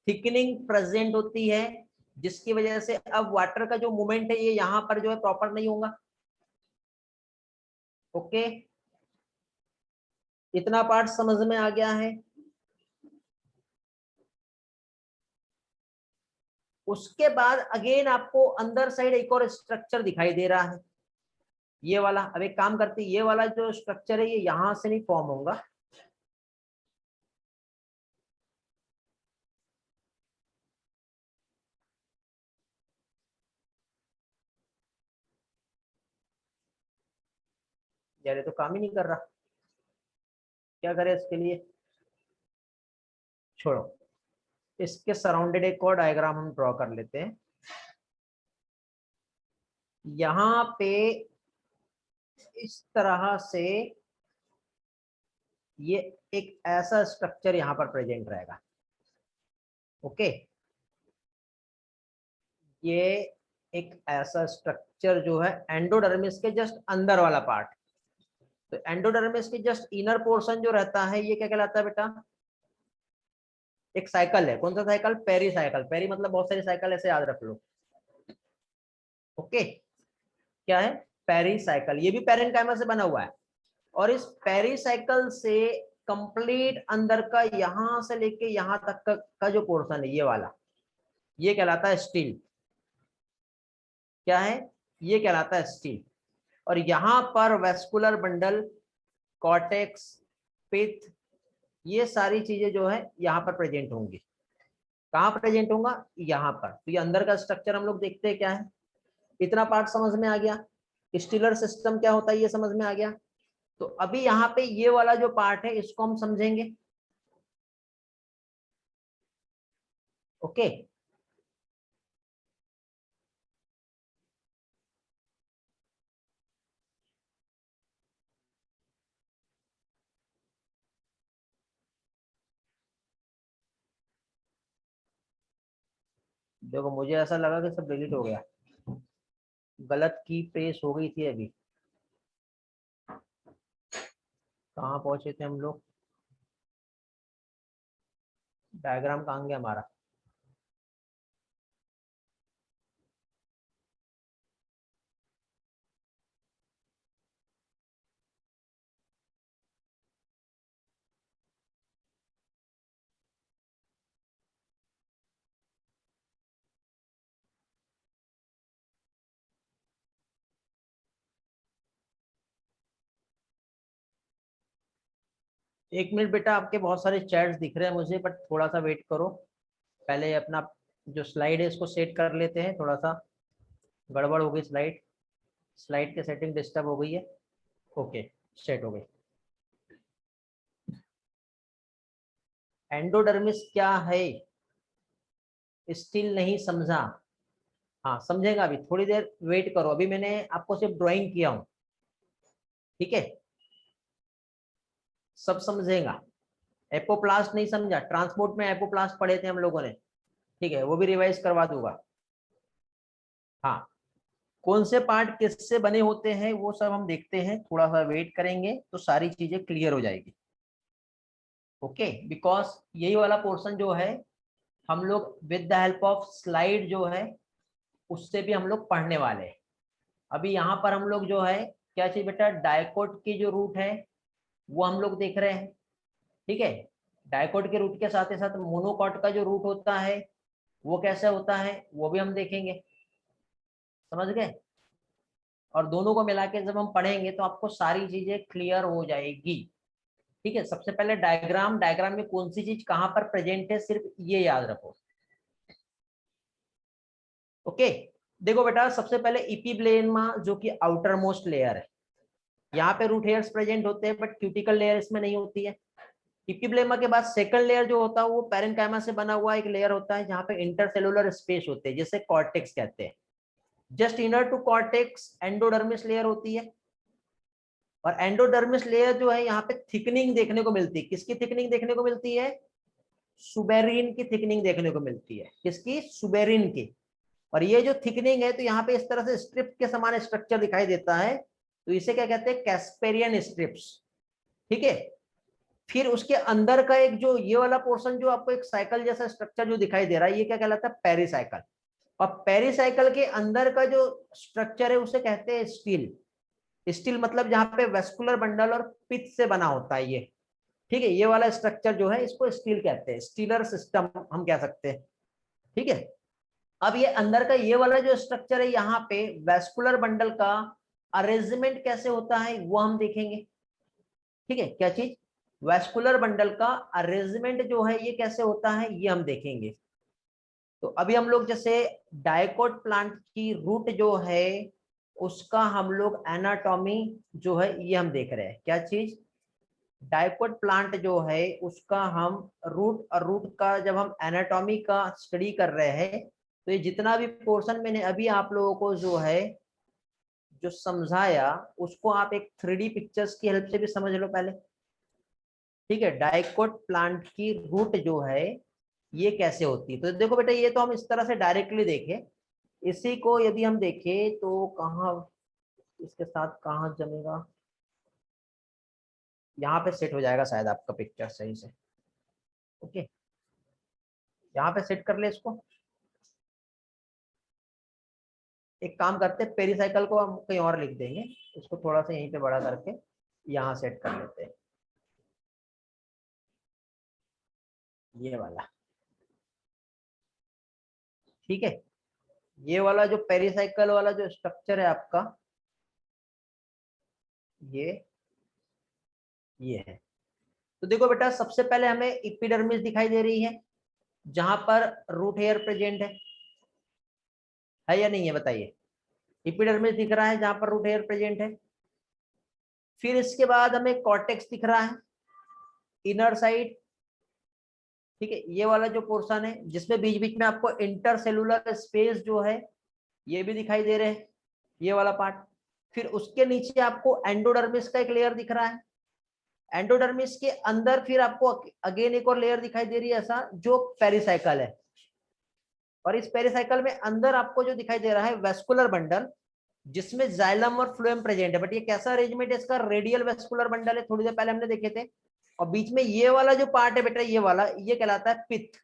थिकनिंग प्रेजेंट होती है, जिसकी वजह से अब वाटर का जो मूवमेंट है ये यहाँ पर जो है प्रॉपर नहीं होगा। ओके, इतना पार्ट समझ में आ गया है। उसके बाद अगेन आपको अंदर साइड एक और स्ट्रक्चर दिखाई दे रहा है, ये वाला। अब एक काम करते हैं, ये वाला जो स्ट्रक्चर है ये यहां से नहीं फॉर्म होगा, यार ये तो काम ही नहीं कर रहा, क्या करें इसके लिए, छोड़ो। इसके सराउंडेड एक और डायग्राम हम ड्रॉ कर लेते हैं। यहाँ पे इस तरह से ये एक ऐसा स्ट्रक्चर यहाँ पर प्रेजेंट रहेगा। ओके, ये एक ऐसा स्ट्रक्चर जो है एंडोडर्मिस के जस्ट अंदर वाला पार्ट। तो एंडोडर्मिस के जस्ट इनर पोर्शन जो रहता है ये क्या कहलाता है बेटा, एक साइकिल है। कौन सा साइकिल? Peri cycle. पेरी मतलब बहुत सारी साइकिल, ऐसे याद रख लो। ओके, क्या है? Pericycle. ये भी पैरेन्काइमा से बना हुआ है। और इस पेरी साइकिल से कंप्लीट अंदर का यहां से लेके यहां तक का जो पोर्शन है ये वाला, ये कहलाता है स्टील। क्या है? ये कहलाता है स्टील। और यहाँ पर वेस्कुलर बंडल, कॉर्टेक्स, पिथ, ये सारी चीजें जो है यहाँ पर प्रेजेंट होंगी। कहाँ प्रेजेंट होगा? यहाँ पर। तो ये अंदर का स्ट्रक्चर हम लोग देखते हैं क्या है। इतना पार्ट समझ में आ गया, स्टीलर सिस्टम क्या होता है ये समझ में आ गया। तो अभी यहाँ पे ये वाला जो पार्ट है इसको हम समझेंगे। ओके, देखो मुझे ऐसा लगा कि सब डिलीट हो गया, गलत की प्रेस हो गई थी अभी। कहाँ पहुंचे थे हम लोग? डायग्राम कहाँ गया हमारा? एक मिनट बेटा, आपके बहुत सारे चैट्स दिख रहे हैं मुझे, बट थोड़ा सा वेट करो। पहले अपना जो स्लाइड है इसको सेट कर लेते हैं, थोड़ा सा गड़बड़ हो गई स्लाइड, स्लाइड की सेटिंग डिस्टर्ब हो गई है। ओके, सेट हो गई। एंडोडर्मिस क्या है स्टिल नहीं समझा? हाँ समझेगा, अभी थोड़ी देर वेट करो, अभी मैंने आपको सिर्फ ड्राइंग किया हूं, ठीक है, सब समझेगा। एपोप्लास्ट नहीं समझा, ट्रांसपोर्ट में एपोप्लास्ट पढ़े थे हम लोगों ने, ठीक है, वो भी रिवाइज करवा दूंगा। हाँ, कौन से पार्ट किससे बने होते हैं वो सब हम देखते हैं, थोड़ा सा वेट करेंगे तो सारी चीजें क्लियर हो जाएगी। ओके, बिकॉज यही वाला पोर्शन जो है हम लोग with the help of slide जो है उससे भी हम लोग पढ़ने वाले हैं। अभी यहाँ पर हम लोग जो है क्या चीज बेटा, डायकोट की जो रूट है वो हम लोग देख रहे हैं, ठीक है। डायकोट के रूट के साथ ही साथ मोनोकॉट का जो रूट होता है वो कैसे होता है वो भी हम देखेंगे, समझ गए। और दोनों को मिला के जब हम पढ़ेंगे तो आपको सारी चीजें क्लियर हो जाएगी, ठीक है। सबसे पहले डायग्राम, डायग्राम में कौन सी चीज कहां पर प्रेजेंट है सिर्फ ये याद रखो। ओके, देखो बेटा, सबसे पहले इपिब्लेमा जो कि आउटर मोस्ट लेयर है, यहाँ पे रूट हेयर्स प्रेजेंट होते हैं बट क्यूटिकल लेयर इसमें नहीं होती है। इपिब्लेमा के बाद सेकंड लेयर जो होता है वो पैरेन्काइमा से बना हुआ एक लेयर होता है जहाँ पे इंटरसेलुलर स्पेस होते हैं जिसे कॉर्टेक्स कहते हैं। Just inner to cortex endodermis layer होती है, और एंडोडर्मिस लेयर जो है यहाँ पे थिकनिंग देखने को मिलती है। किसकी थिकनिंग देखने को मिलती है? सुबेरिन की थिकनिंग देखने को मिलती है। किसकी? सुबेरिन की। और ये जो थिकनिंग है तो यहाँ पे इस तरह से स्ट्रिप के समान स्ट्रक्चर दिखाई देता है, तो इसे क्या कहते हैं? कैस्पेरियन स्ट्रिप्स, ठीक है। फिर उसके अंदर का एक जो ये वाला पोर्शन जो आपको एक साइकिल जैसा स्ट्रक्चर जो दिखाई दे रहा है ये क्या कहलाता है? पेरिसाइकिल। और पेरिसाइकिल के अंदर का जो स्ट्रक्चर है उसे कहते हैं स्टील। स्टील मतलब जहां पे वेस्कुलर बंडल और पित्त से बना होता है ये, ठीक है। ये वाला स्ट्रक्चर जो है इसको स्टील कहते हैं, स्टीलर सिस्टम हम कह सकते हैं, ठीक है। अब ये अंदर का ये वाला जो स्ट्रक्चर है यहाँ पे वेस्कुलर बंडल का अरेंजमेंट कैसे होता है वो हम देखेंगे, ठीक है। क्या चीज? वेस्कुलर बंडल का अरेंजमेंट जो है ये कैसे होता है ये हम देखेंगे। तो अभी हम लोग जैसे डायकोट प्लांट की रूट जो है उसका हम लोग एनाटॉमी जो है ये हम देख रहे हैं। क्या चीज? डायकोट प्लांट जो है उसका हम रूट, और रूट का जब हम एनाटॉमी का स्टडी कर रहे हैं तो ये जितना भी पोर्शन मैंने अभी आप लोगों को जो है जो समझाया उसको आप एक 3D पिक्चर्स की हेल्प से भी समझ लो पहले, ठीक है। डायकोट प्लांट की रूट जो है ये कैसे होती है, तो देखो बेटा ये तो हम इस तरह से डायरेक्टली देखें, इसी को यदि हम देखें तो कहाँ इसके साथ कहाँ जमेगा, यहाँ पे सेट हो जाएगा शायद आपका पिक्चर सही से। ओके, यहाँ पे सेट कर ले इसको। एक काम करते हैं, पेरीसाइकिल को हम कहीं और लिख देंगे, इसको थोड़ा सा यहीं पे बड़ा करके यहाँ सेट कर लेते हैं, ये वाला, ठीक है। ये वाला जो पेरीसाइकिल वाला जो स्ट्रक्चर है आपका ये है। तो देखो बेटा सबसे पहले हमें एपिडर्मिस दिखाई दे रही है जहां पर रूट हेयर प्रेजेंट है या नहीं है बताइए? एपिडर्मिस दिख रहा है जहां पर रूट हेयर प्रेजेंट है। फिर इसके बाद हमें कॉर्टेक्स दिख रहा है इनर साइड, ठीक है। ये वाला जो पोर्शन है जिसमें बीच बीच में आपको इंटरसेलुलर स्पेस जो है ये भी दिखाई दे रहे हैं, ये वाला पार्ट। फिर उसके नीचे आपको एंडोडर्मिस का एक लेयर दिख रहा है। एंडोडर्मिस के अंदर फिर आपको अगेन एक और लेयर दिखाई दे रही है ऐसा जो पेरिसाइकल है। और इस पेरिसाइकल में अंदर आपको जो दिखाई दे रहा है वेस्कुलर बंडल जिसमें जाइलम और फ्लोएम प्रेजेंट है। बट ये कैसा अरेंजमेंट है इसका? रेडियल वेस्कुलर बंडल है, थोड़ी देर पहले हमने देखे थे। और बीच में ये वाला जो पार्ट है बेटा ये वाला ये कहलाता है पित्त,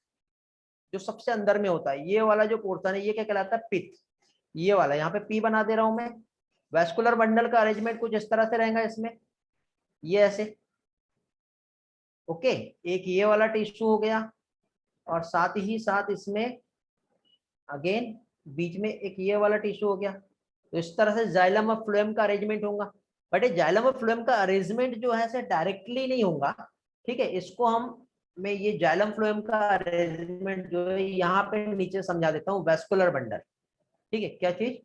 जो सबसे अंदर में होता है। ये वाला जो पोर्शन है ये क्या कहलाता है? पित्त। ये वाला यहाँ पे पी बना दे रहा हूं मैं। वेस्कुलर बंडल का अरेंजमेंट कुछ इस तरह से रहेगा इसमें, ये ऐसे। ओके, एक ये वाला टिश्यू हो गया, और साथ ही साथ इसमें अगेन बीच में एक ये वाला टिश्यू हो गया। तो इस तरह से जाइलम और फ्लोएम का अरेंजमेंट होगा। बट ये जाइलम और फ्लोएम का अरेंजमेंट जो है डायरेक्टली नहीं होगा, ठीक है। इसको हम में ये जाइलम फ्लोएम का अरेंजमेंट जो है यहाँ पे नीचे समझा देता हूँ। वेस्कुलर बंडल, ठीक है, क्या चीज,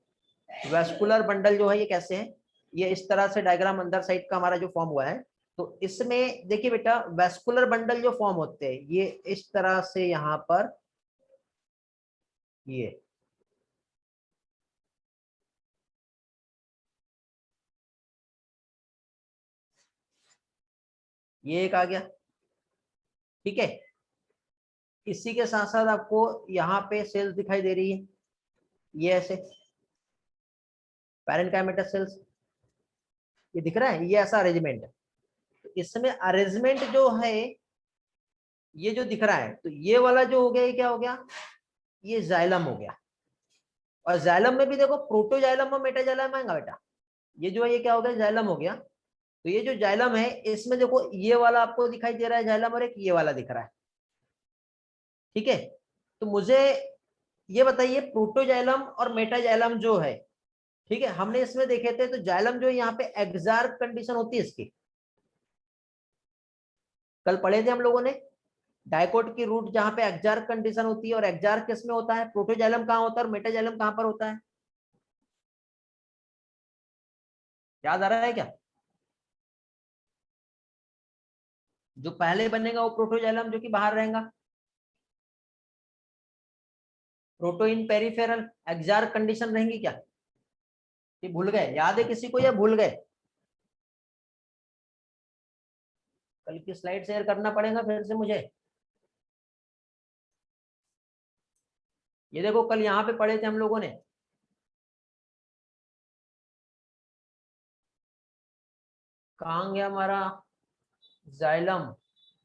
वेस्कुलर बंडल जो है ये कैसे है, ये इस तरह से डायग्राम अंदर साइड का हमारा जो फॉर्म हुआ है, तो इसमें देखिए बेटा वेस्कुलर बंडल जो फॉर्म होते हैं ये इस तरह से यहाँ पर ये एक आ गया, ठीक है। इसी के साथ साथ आपको यहाँ पे सेल्स दिखाई दे रही है, ये ऐसे पैरेन्काइमेटा सेल्स, ये दिख रहा है, ये ऐसा अरेंजमेंट है। तो इसमें अरेंजमेंट जो है ये जो दिख रहा है, तो ये वाला जो हो गया ये क्या हो गया, ये जाइलम हो गया। और जाइलम में भी देखो प्रोटोजाइलम और मेटाजाइलम आएगा बेटा, ये जो है ये क्या हो गया, जाइलम हो गया। तो ये जो जाइलम है इसमें देखो ये वाला आपको दिखाई दे रहा है जाइलम, और एक ये वाला दिख रहा है, ठीक है। तो मुझे ये बताइए प्रोटोजाइलम और मेटाजाइलम जो है, ठीक है, हमने इसमें देखे थे, तो जाइलम जो यहाँ पे एग्जार्क कंडीशन होती है इसकी, कल पढ़े थे हम लोगों ने, डाइकोट की रूट जहां पे एग्जार्क कंडीशन होती है, और एग्जार्क किस में होता है, प्रोटोजाइलम कहाँ होता है और मेटाजाइलम कहाँ पर होता है, याद आ रहा है क्या। जो पहले बनेगा वो प्रोटोजाइलम जो कि बाहर रहेगा, प्रोटो इन पेरिफेरल, एग्जार्क कंडीशन रहेंगी क्या, ये भूल गए, याद है किसी को या भूल गए, कल की स्लाइड शेयर करना पड़ेगा फिर से मुझे। ये देखो कल यहाँ पे पढ़े थे हम लोगों ने, कहाँ गया हमारा जाइलम,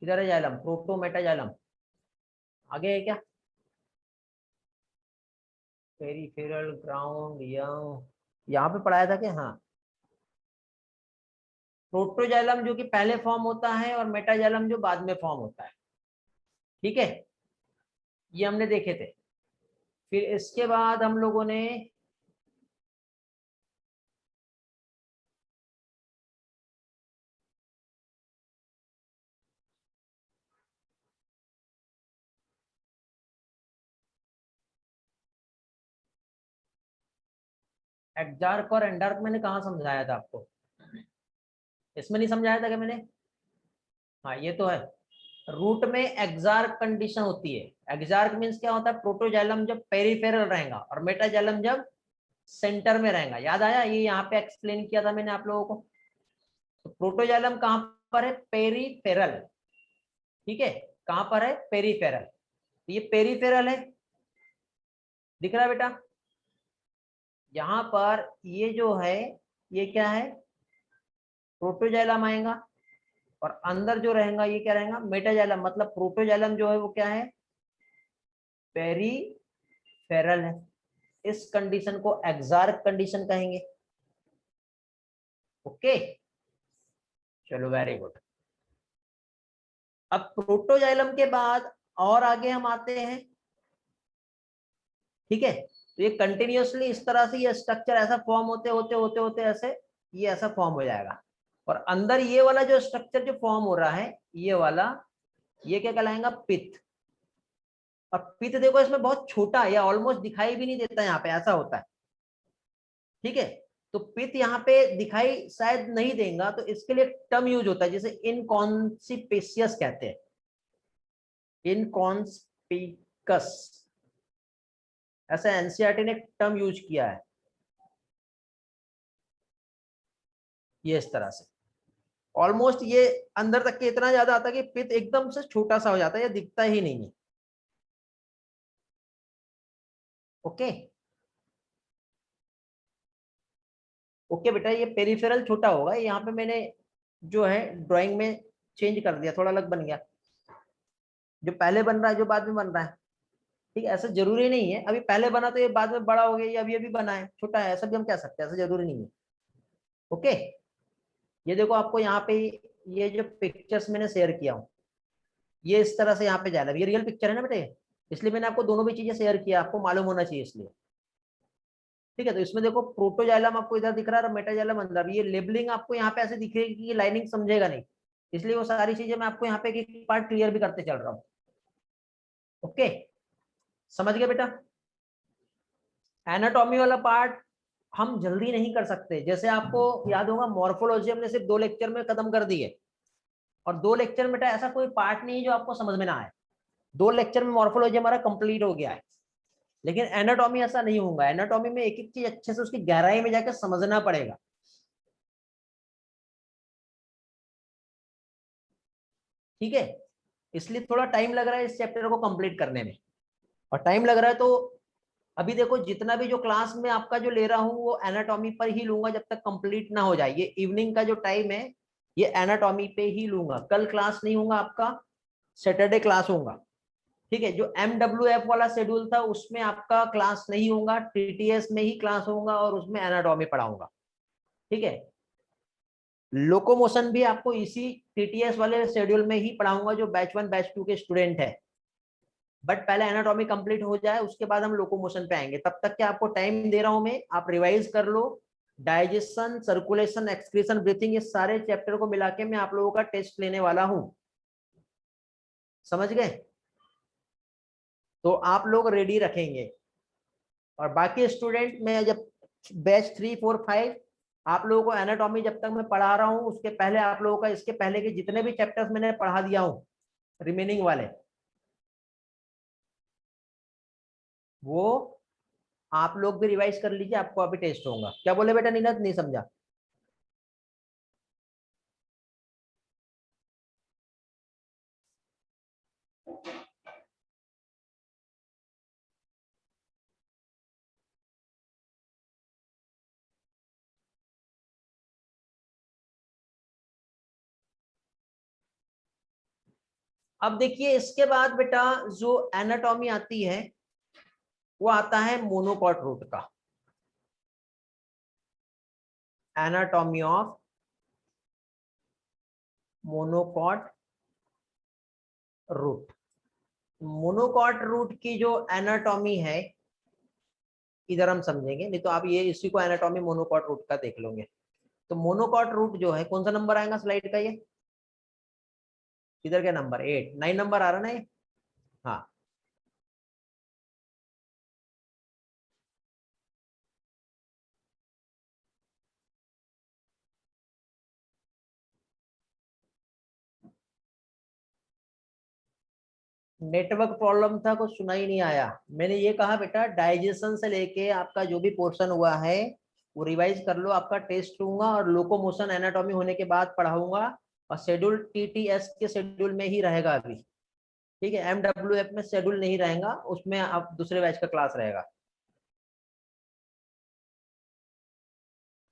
किधर है जाइलम, प्रोटो मेटाजाइलम, आगे है क्या, पेरिफेरल ग्राउंड, यहाँ पे पढ़ाया था क्या, हाँ। प्रोटोजाइलम जो कि पहले फॉर्म होता है और मेटाजाइलम जो बाद में फॉर्म होता है, ठीक है, ये हमने देखे थे। फिर इसके बाद हम लोगों ने एक्जार्क और एंडार्क मैंने कहा समझाया था आपको, इसमें नहीं समझाया था क्या मैंने, हाँ ये तो है। रूट में एक्जार्क कंडीशन होती है, एक्जार्क मींस क्या होता है, प्रोटोजाइलम जब पेरिफेरल रहेगा और मेटाजाइलम जब सेंटर में रहेगा, याद आया, ये यहाँ पे एक्सप्लेन किया था मैंने आप लोगों को। तो प्रोटोजाइलम कहाँ पर है, पेरिफेरल, ठीक है, कहाँ पर है, पेरिफेरल, तो ये पेरिफेरल है, दिख रहा है बेटा, यहाँ पर ये जो है ये क्या है, प्रोटोजाइलम आएगा, और अंदर जो रहेगा ये क्या रहेगा, मेटाजाइलम, मतलब प्रोटोजाइलम जो है वो क्या है, पेरीफेरल है। इस कंडीशन को एक्सार्क कंडीशन कहेंगे, ओके, चलो वेरी गुड। अब प्रोटोजाइलम के बाद और आगे हम आते हैं, ठीक है, तो ये कंटिन्यूअसली इस तरह से ये स्ट्रक्चर ऐसा फॉर्म होते होते होते होते ऐसे ये ऐसा फॉर्म हो जाएगा, और अंदर ये वाला जो स्ट्रक्चर जो फॉर्म हो रहा है ये वाला, ये क्या कहलाएगा, पित्त। और पित्त देखो इसमें बहुत छोटा या ऑलमोस्ट दिखाई भी नहीं देता, यहाँ पे ऐसा होता है, ठीक है। तो पित्त यहाँ पे दिखाई शायद नहीं देगा, तो इसके लिए टर्म यूज होता है जिसे इनकॉन्सिपेशियस कहते हैं, इनकॉन्स्पिकस, ऐसा एनसीईआरटी ने टर्म यूज किया है, ये इस तरह से ऑलमोस्ट ये अंदर तक के इतना ज्यादा आता है कि पित्त एकदम से छोटा सा हो जाता है, या दिखता ही नहीं है, ओके। ओके बेटा, ये पेरिफेरल छोटा होगा, यहाँ पे मैंने जो है ड्राइंग में चेंज कर दिया, थोड़ा अलग बन गया, जो पहले बन रहा है जो बाद में बन रहा है, ठीक है, ऐसा जरूरी नहीं है अभी पहले बना तो ये बाद में बड़ा हो गया, ये अभी बना है छोटा है, ऐसा भी हम कह सकते हैं, ऐसा जरूरी नहीं है, ओके। ये देखो आपको यहाँ पे ये जो पिक्चर्स मैंने शेयर किया हूँ, ये इस तरह से यहाँ पे जाएगा, ये रियल पिक्चर है ना बेटे, इसलिए मैंने आपको दोनों भी चीजें शेयर किया, आपको मालूम होना चाहिए इसलिए, ठीक है। तो इसमें देखो प्रोटोजाइलम आपको इधर दिख रहा है और मेटाजाइलम अंदर, ये लेबलिंग आपको यहाँ पे ऐसे दिखेगी कि ये लाइनिंग समझेगा नहीं, इसलिए वो सारी चीजें मैं आपको यहाँ पे एक पार्ट क्लियर भी करते चल रहा हूँ। ओके, समझ गए बेटा? एनाटॉमी वाला पार्ट हम जल्दी नहीं कर सकते। जैसे आपको याद होगा मॉर्फोलॉजी हमने सिर्फ 2 लेक्चर में खत्म कर दी है, और 2 लेक्चर में बेटा ऐसा कोई पार्ट नहीं है जो आपको समझ में ना आए। 2 लेक्चर में मॉर्फोलॉजी हमारा कंप्लीट हो गया है। लेकिन एनाटॉमी ऐसा नहीं होगा। एनाटॉमी में एक एक चीज अच्छे से उसकी गहराई में जाकर समझना पड़ेगा। ठीक है, इसलिए थोड़ा टाइम लग रहा है इस चैप्टर को कंप्लीट करने में। और टाइम लग रहा है तो अभी देखो, जितना भी जो क्लास में आपका जो ले रहा हूं वो एनाटॉमी पर ही लूंगा जब तक कंप्लीट ना हो जाए। ये इवनिंग का जो टाइम है ये एनाटॉमी पे ही लूंगा। कल क्लास नहीं होगा आपका, सैटरडे क्लास होगा। ठीक है, जो MWF वाला शेड्यूल था उसमें आपका क्लास नहीं होगा, TTS में ही क्लास होगा और उसमें एनाटॉमी पढ़ाऊंगा। ठीक है, लोकोमोशन भी आपको इसी TTS वाले शेड्यूल में ही पढ़ाऊंगा जो बैच 1 बैच 2 के स्टूडेंट है। बट पहले एनाटॉमी कंप्लीट हो जाए उसके बाद हम लोकोमोशन पे आएंगे। तब तक क्या आपको टाइम दे रहा हूं मैं, आप रिवाइज कर लो। डाइजेशन, सर्कुलेशन, एक्सक्रीशन, ब्रीथिंग, ये सारे चैप्टर को मिला के मैं आप लोगों का टेस्ट लेने वाला हूं। समझ गए? तो आप लोग रेडी रखेंगे। और बाकी स्टूडेंट में जब बैच 3, 4, 5 आप लोगों को एनाटॉमी जब तक मैं पढ़ा रहा हूं उसके पहले आप लोगों का इसके पहले के जितने भी चैप्टर्स मैंने पढ़ा दिया हूं रिमेनिंग वाले, वो आप लोग भी रिवाइज कर लीजिए। आपको अभी टेस्ट होगा। क्या बोले बेटा नीरज, नहीं समझा? अब देखिए इसके बाद बेटा जो एनाटॉमी आती है वो आता है मोनोकॉट रूट का। Anatomy of monocot root. Monocot root की जो एनाटॉमी है इधर हम समझेंगे, नहीं तो आप ये इसी को एनाटॉमी मोनोकॉट रूट का देख लोगे। तो मोनोकॉट रूट जो है कौन सा नंबर आएगा स्लाइड का? ये इधर क्या नंबर 8, 9 नंबर आ रहा ना ये? हाँ, नेटवर्क प्रॉब्लम था, कुछ सुना ही नहीं आया। मैंने ये कहा बेटा डाइजेशन से लेके आपका जो भी पोर्शन हुआ है वो रिवाइज कर लो। आपका टेस्ट लूंगा और लोकोमोशन एनाटॉमी होने के बाद पढ़ाऊंगा। और शेड्यूल TTS के शेड्यूल में ही रहेगा अभी। ठीक है, MWF में शेड्यूल नहीं रहेगा, उसमें आप दूसरे बैच का क्लास रहेगा।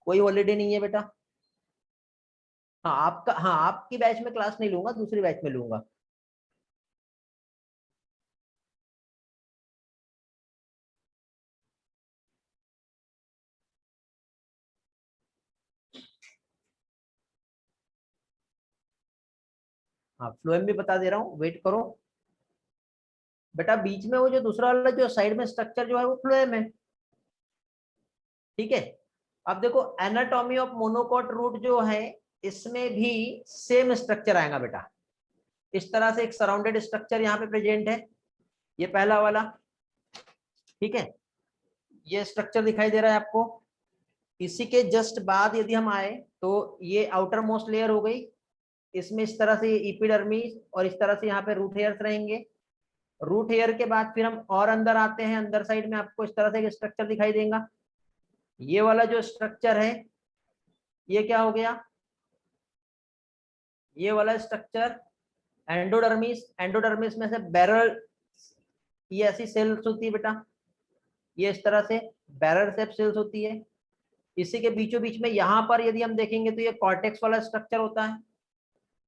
कोई हॉलीडे नहीं है बेटा। हाँ आपका, हाँ आपकी बैच में क्लास नहीं लूंगा, दूसरी बैच में लूंगा। हाँ फ्लोएम भी बता दे रहा हूँ, वेट करो बेटा। बीच में वो जो दूसरा वाला जो साइड में स्ट्रक्चर जो है वो फ्लोएम है। ठीक है, अब देखो एनाटॉमी ऑफ मोनोकॉट रूट जो है इसमें भी सेम स्ट्रक्चर आएगा बेटा। इस तरह से एक सराउंडेड स्ट्रक्चर यहाँ पे प्रेजेंट है, ये पहला वाला। ठीक है, ये स्ट्रक्चर दिखाई दे रहा है आपको। इसी के जस्ट बाद यदि हम आए तो ये आउटर मोस्ट लेयर हो गई। इसमें इस तरह से इपिडर्मिस और इस तरह से यहाँ पे रूट हेयर्स रहेंगे। रूट हेयर के बाद फिर हम और अंदर आते हैं, अंदर साइड में आपको इस तरह से एक स्ट्रक्चर दिखाई देगा। ये वाला जो स्ट्रक्चर है ये क्या हो गया? ये वाला स्ट्रक्चर एंडोडर्मिस। एंडोडर्मिस में से बैरल, ये ऐसी सेल्स होती है बेटा, ये इस तरह से बैरल शेप सेल्स होती है। इसी के बीचों बीच में यहाँ पर यदि हम देखेंगे तो ये कॉर्टेक्स वाला स्ट्रक्चर होता है।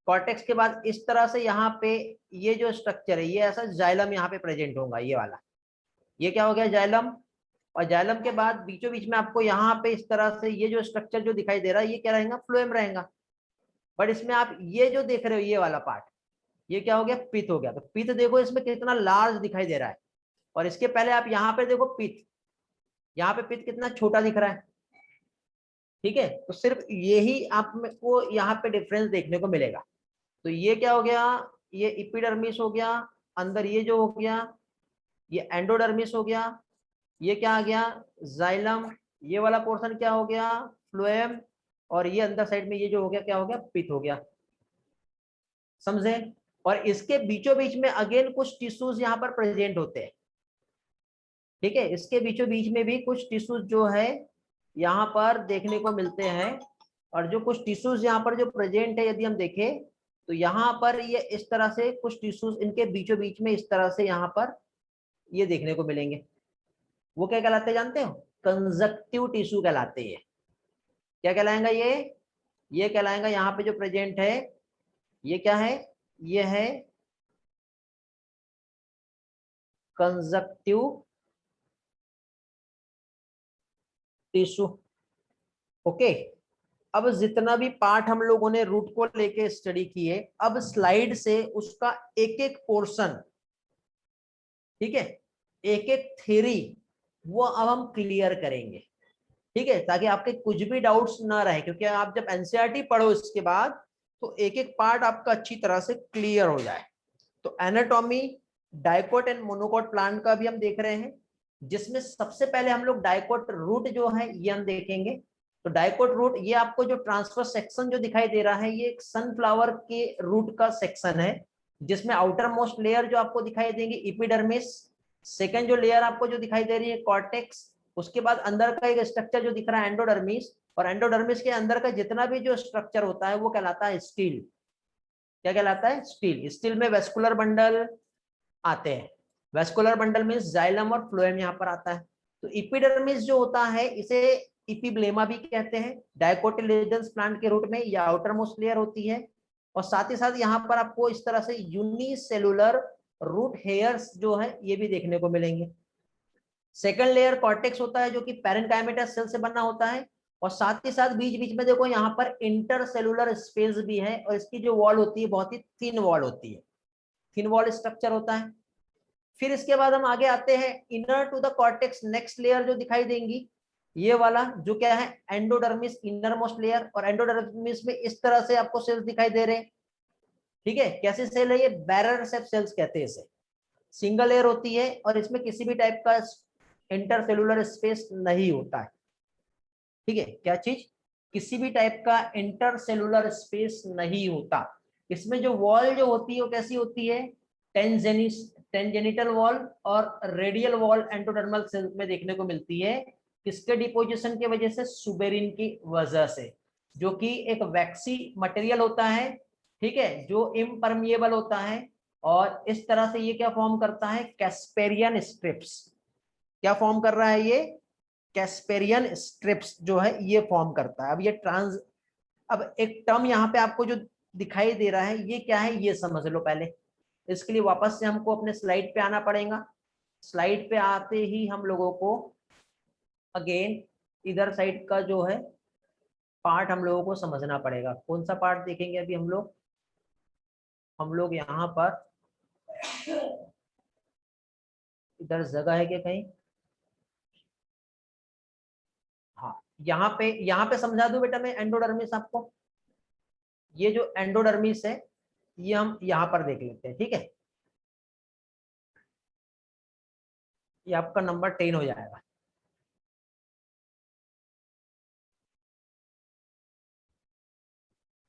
कॉर्टेक्स के बाद इस तरह से यहाँ पे ये जो स्ट्रक्चर है ये ऐसा जाइलम यहाँ पे प्रेजेंट होगा, ये वाला। ये क्या हो गया? जाइलम। और जाइलम के बाद बीचों बीच में आपको यहाँ पे इस तरह से ये जो स्ट्रक्चर जो दिखाई दे रहा है ये क्या रहेगा? फ्लोएम रहेगा। बट इसमें आप ये जो देख रहे हो ये वाला पार्ट, ये क्या हो गया? पिथ हो गया। तो पिथ देखो इसमें कितना लार्ज दिखाई दे रहा है, और इसके पहले आप यहाँ पे देखो पिथ, यहाँ पे पिथ कितना छोटा दिख रहा है। ठीक है, तो सिर्फ यही आपको यहाँ पे डिफरेंस देखने को मिलेगा। तो ये क्या हो गया, ये इपिडर्मिस हो गया, अंदर ये जो हो गया ये एंडोडर्मिस हो गया, ये क्या आ गया जाइलम, ये वाला पोर्शन क्या हो गया फ्लोएम, और ये अंदर साइड में ये जो हो गया क्या हो गया पिथ हो गया, समझे। और इसके बीचों बीच में अगेन कुछ टिश्यूज यहाँ पर प्रेजेंट होते हैं, ठीक है, इसके बीचों बीच में भी कुछ टिश्यूज जो है यहाँ पर देखने को मिलते हैं। और जो कुछ टिश्यूज यहाँ पर जो प्रेजेंट है यदि हम देखें तो यहाँ पर ये इस तरह से कुछ टिश्यूज इनके बीचों बीच में इस तरह से यहाँ पर ये देखने को मिलेंगे। वो क्या कहलाते हैं जानते हो, कंजक्टिव टिश्यू कहलाते हैं। क्या कहलाएगा ये कहलाएगा यहाँ पे जो प्रेजेंट है ये क्या है, ये है कंजक्टिव टिश्यू। ओके, अब जितना भी पार्ट हम लोगों ने रूट को लेके स्टडी किए, अब स्लाइड से उसका एक एक पोर्शन, ठीक है, एक एक थ्योरी वो अब हम क्लियर करेंगे, ठीक है, ताकि आपके कुछ भी डाउट्स ना रहे, क्योंकि आप जब एनसीईआरटी पढ़ो इसके बाद तो एक एक पार्ट आपका अच्छी तरह से क्लियर हो जाए। तो anatomy dicot and monocot plant का भी हम देख रहे हैं, जिसमें सबसे पहले हम लोग डाइकोट रूट जो है ये हम देखेंगे। तो डाइकोट रूट ये आपको जो ट्रांसफर सेक्शन जो दिखाई दे रहा है ये एक सनफ्लावर के रूट का सेक्शन है, जिसमें आउटर मोस्ट लेयर जो आपको दिखाई देंगे इपिडर्मिस, सेकेंड जो लेयर आपको जो दिखाई दे रही है कॉर्टेक्स, उसके बाद अंदर का एक स्ट्रक्चर जो दिख रहा है एंडोडर्मिस, और एंडोडर्मिस के अंदर का जितना भी जो स्ट्रक्चर होता है वो कहलाता है स्टील। क्या कहलाता है स्टील। स्टील में वेस्कुलर बंडल आते हैं, वेस्कुलर बंडल मींस जाइलम और फ्लोएम यहाँ पर आता है। तो इपिडर्मिस जो होता है इसे इपिब्लेमा भी कहते हैं, डाइकोटिलेडन्स प्लांट के रूट में या आउटर मोस्ट लेयर होती है। और साथ ही साथ यहाँ पर आपको इस तरह से यूनिसेलुलर रूट हेयर्स जो है ये भी देखने को मिलेंगे। सेकंड लेयर कॉर्टेक्स होता है जो कि पैरेन्काइमेटा सेल से बना होता है, और साथ ही साथ बीच बीच में देखो यहाँ पर इंटरसेलुलर स्पेस भी है, और इसकी जो वॉल होती है बहुत ही थिन वॉल होती है, थिन वॉल स्ट्रक्चर होता है। फिर इसके बाद हम आगे आते हैं inner to the cortex, next layer जो दिखाई देंगी ये वाला जो क्या है एंडोडर्मिस इनर मोस्ट लेयर, और एंडोडर्मिस में इस तरह से आपको सेल्स दिखाई दे रहे हैं, ठीक है। कैसे सेल है ये, बैरर सेप सेल्स कहते हैं इसे, सिंगल लेयर होती है और इसमें किसी भी टाइप का इंटरसेलुलर स्पेस नहीं होता है, ठीक है। क्या चीज, किसी भी टाइप का इंटरसेलुलर स्पेस नहीं होता। इसमें जो वॉल जो होती है वो कैसी होती है, टेंजेनिटल वॉल और रेडियल वॉल एंडोडर्मल सेल में देखने को मिलती है। किसके डिपोजिशन की वजह से, सुबेरिन की वजह से, जो कि एक वैक्सी मटेरियल होता है, ठीक है, जो इम्परमिएबल होता है। और इस तरह से ये क्या फॉर्म करता है, कैस्पेरियन स्ट्रिप्स। क्या फॉर्म कर रहा है ये, कैस्पेरियन स्ट्रिप्स जो है ये फॉर्म करता है। अब ये ट्रांस, अब एक टर्म यहाँ पे आपको जो दिखाई दे रहा है ये क्या है ये समझ लो पहले। इसके लिए वापस से हमको अपने स्लाइड पे आना पड़ेगा। स्लाइड पे आते ही हम लोगों को अगेन इधर साइड का जो है पार्ट हम लोगों को समझना पड़ेगा। कौन सा पार्ट देखेंगे अभी हम लोग यहाँ पर, इधर जगह है क्या कहीं, हाँ यहाँ पे समझा दूं बेटा मैं एंडोडर्मिस आपको। ये जो एंडोडर्मिस है ये हम यहाँ पर देख लेते हैं, ठीक है। ये आपका नंबर 10 हो जाएगा।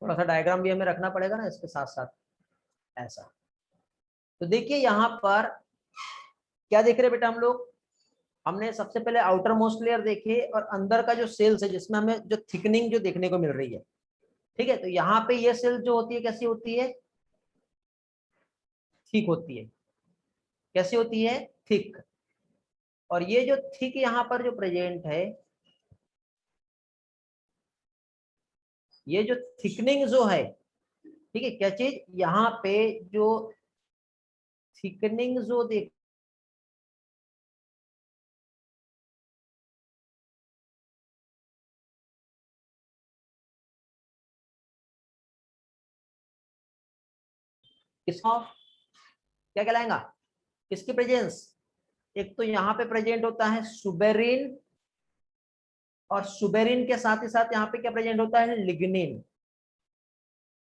थोड़ा सा डायग्राम भी हमें रखना पड़ेगा ना इसके साथ साथ, ऐसा। तो देखिए यहाँ पर क्या देख रहे हैं बेटा हम लोग, हमने सबसे पहले आउटर मोस्ट लेयर देखे और अंदर का जो सेल्स है जिसमें हमें जो थिकनिंग जो देखने को मिल रही है, ठीक है। तो यहाँ पे ये सेल जो होती है कैसी होती है, थिक होती है। कैसी होती है, थिक। और ये जो थिक यहाँ पर जो प्रेजेंट है, ये जो थिकनिंग जो है, ठीक है, क्या चीज यहाँ पे जो थिकनिंग जो देख, किसका क्या कहलाएगा, किसकी प्रेजेंस, एक तो यहाँ पे प्रेजेंट होता है सुबेरिन, और सुबेरिन के साथ ही साथ यहाँ पे क्या प्रेजेंट होता है, लिग्निन।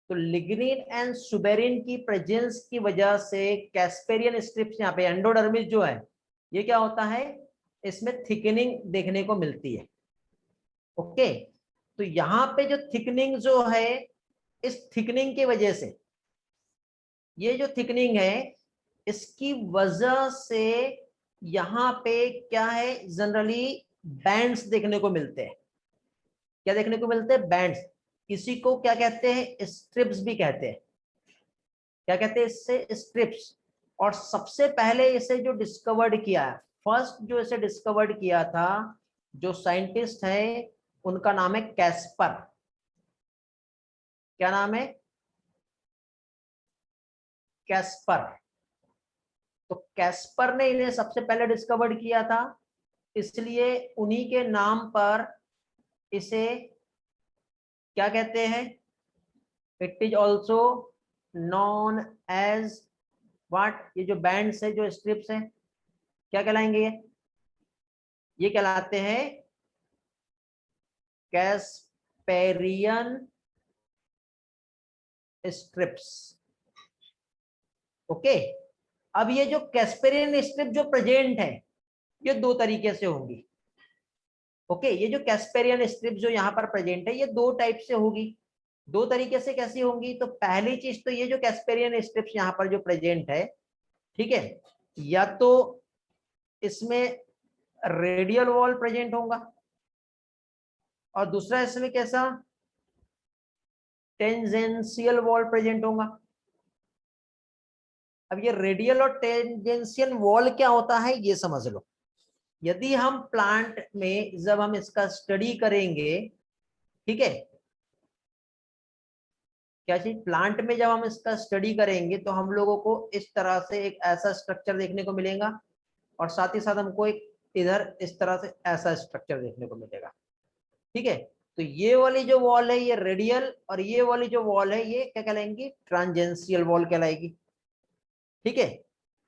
तो लिग्निन एंड सुबेरिन की प्रेजेंस की वजह से कैस्पेरियन स्ट्रिप्स, यहाँ पे एंडोडर्मिस जो है ये क्या होता है, इसमें थिकनिंग देखने को मिलती है। ओके, तो यहाँ पे जो थिकनिंग जो है, इस थिकनिंग की वजह से, ये जो थिकनिंग है इसकी वजह से यहाँ पे क्या है, जनरली बैंड्स देखने को मिलते हैं। क्या देखने को मिलते हैं, बैंड्स। इसी को क्या कहते हैं, स्ट्रिप्स भी कहते हैं। क्या कहते हैं इससे, स्ट्रिप्स। और सबसे पहले इसे जो डिस्कवर्ड किया है, फर्स्ट जो इसे डिस्कवर्ड किया था, जो साइंटिस्ट है उनका नाम है कैस्पर। क्या नाम है, कैस्पर। तो कैस्पर ने इन्हें सबसे पहले डिस्कवर्ड किया था, इसलिए उन्हीं के नाम पर इसे क्या कहते हैं, it is also known as what, ये जो बैंड्स है, जो स्ट्रिप्स है, क्या कहलाएंगे, ये कहलाते हैं कैस्पेरियन स्ट्रिप्स। ओके, अब ये जो कैस्पेरियन स्ट्रिप जो प्रेजेंट है, ये दो तरीके से होंगी। ओके, ये जो कैस्पेरियन स्ट्रिप जो यहाँ पर प्रेजेंट है, ये दो टाइप से होगी। दो तरीके से कैसी होंगी, तो पहली चीज तो ये जो कैस्पेरियन स्ट्रिप्स यहाँ पर जो प्रेजेंट है, ठीक है, या तो इसमें रेडियल वॉल प्रेजेंट होगा, और दूसरा इसमें कैसा, टेंजेंशियल वॉल प्रेजेंट होगा। अब ये रेडियल और टेंजेंशियल वॉल क्या होता है ये समझ लो। यदि हम प्लांट में जब हम इसका स्टडी करेंगे, ठीक है, क्या चीज, प्लांट में जब हम इसका स्टडी करेंगे तो हम लोगों को इस तरह से एक ऐसा स्ट्रक्चर देखने को मिलेगा, और साथ ही साथ हमको एक इधर इस तरह से ऐसा स्ट्रक्चर देखने को मिलेगा। ठीक है, तो ये वाली जो वॉल है ये रेडियल, और ये वाली जो वॉल है ये क्या कहलाएंगी, ट्रांजेंशियल वॉल कहलाएगी। ठीक है,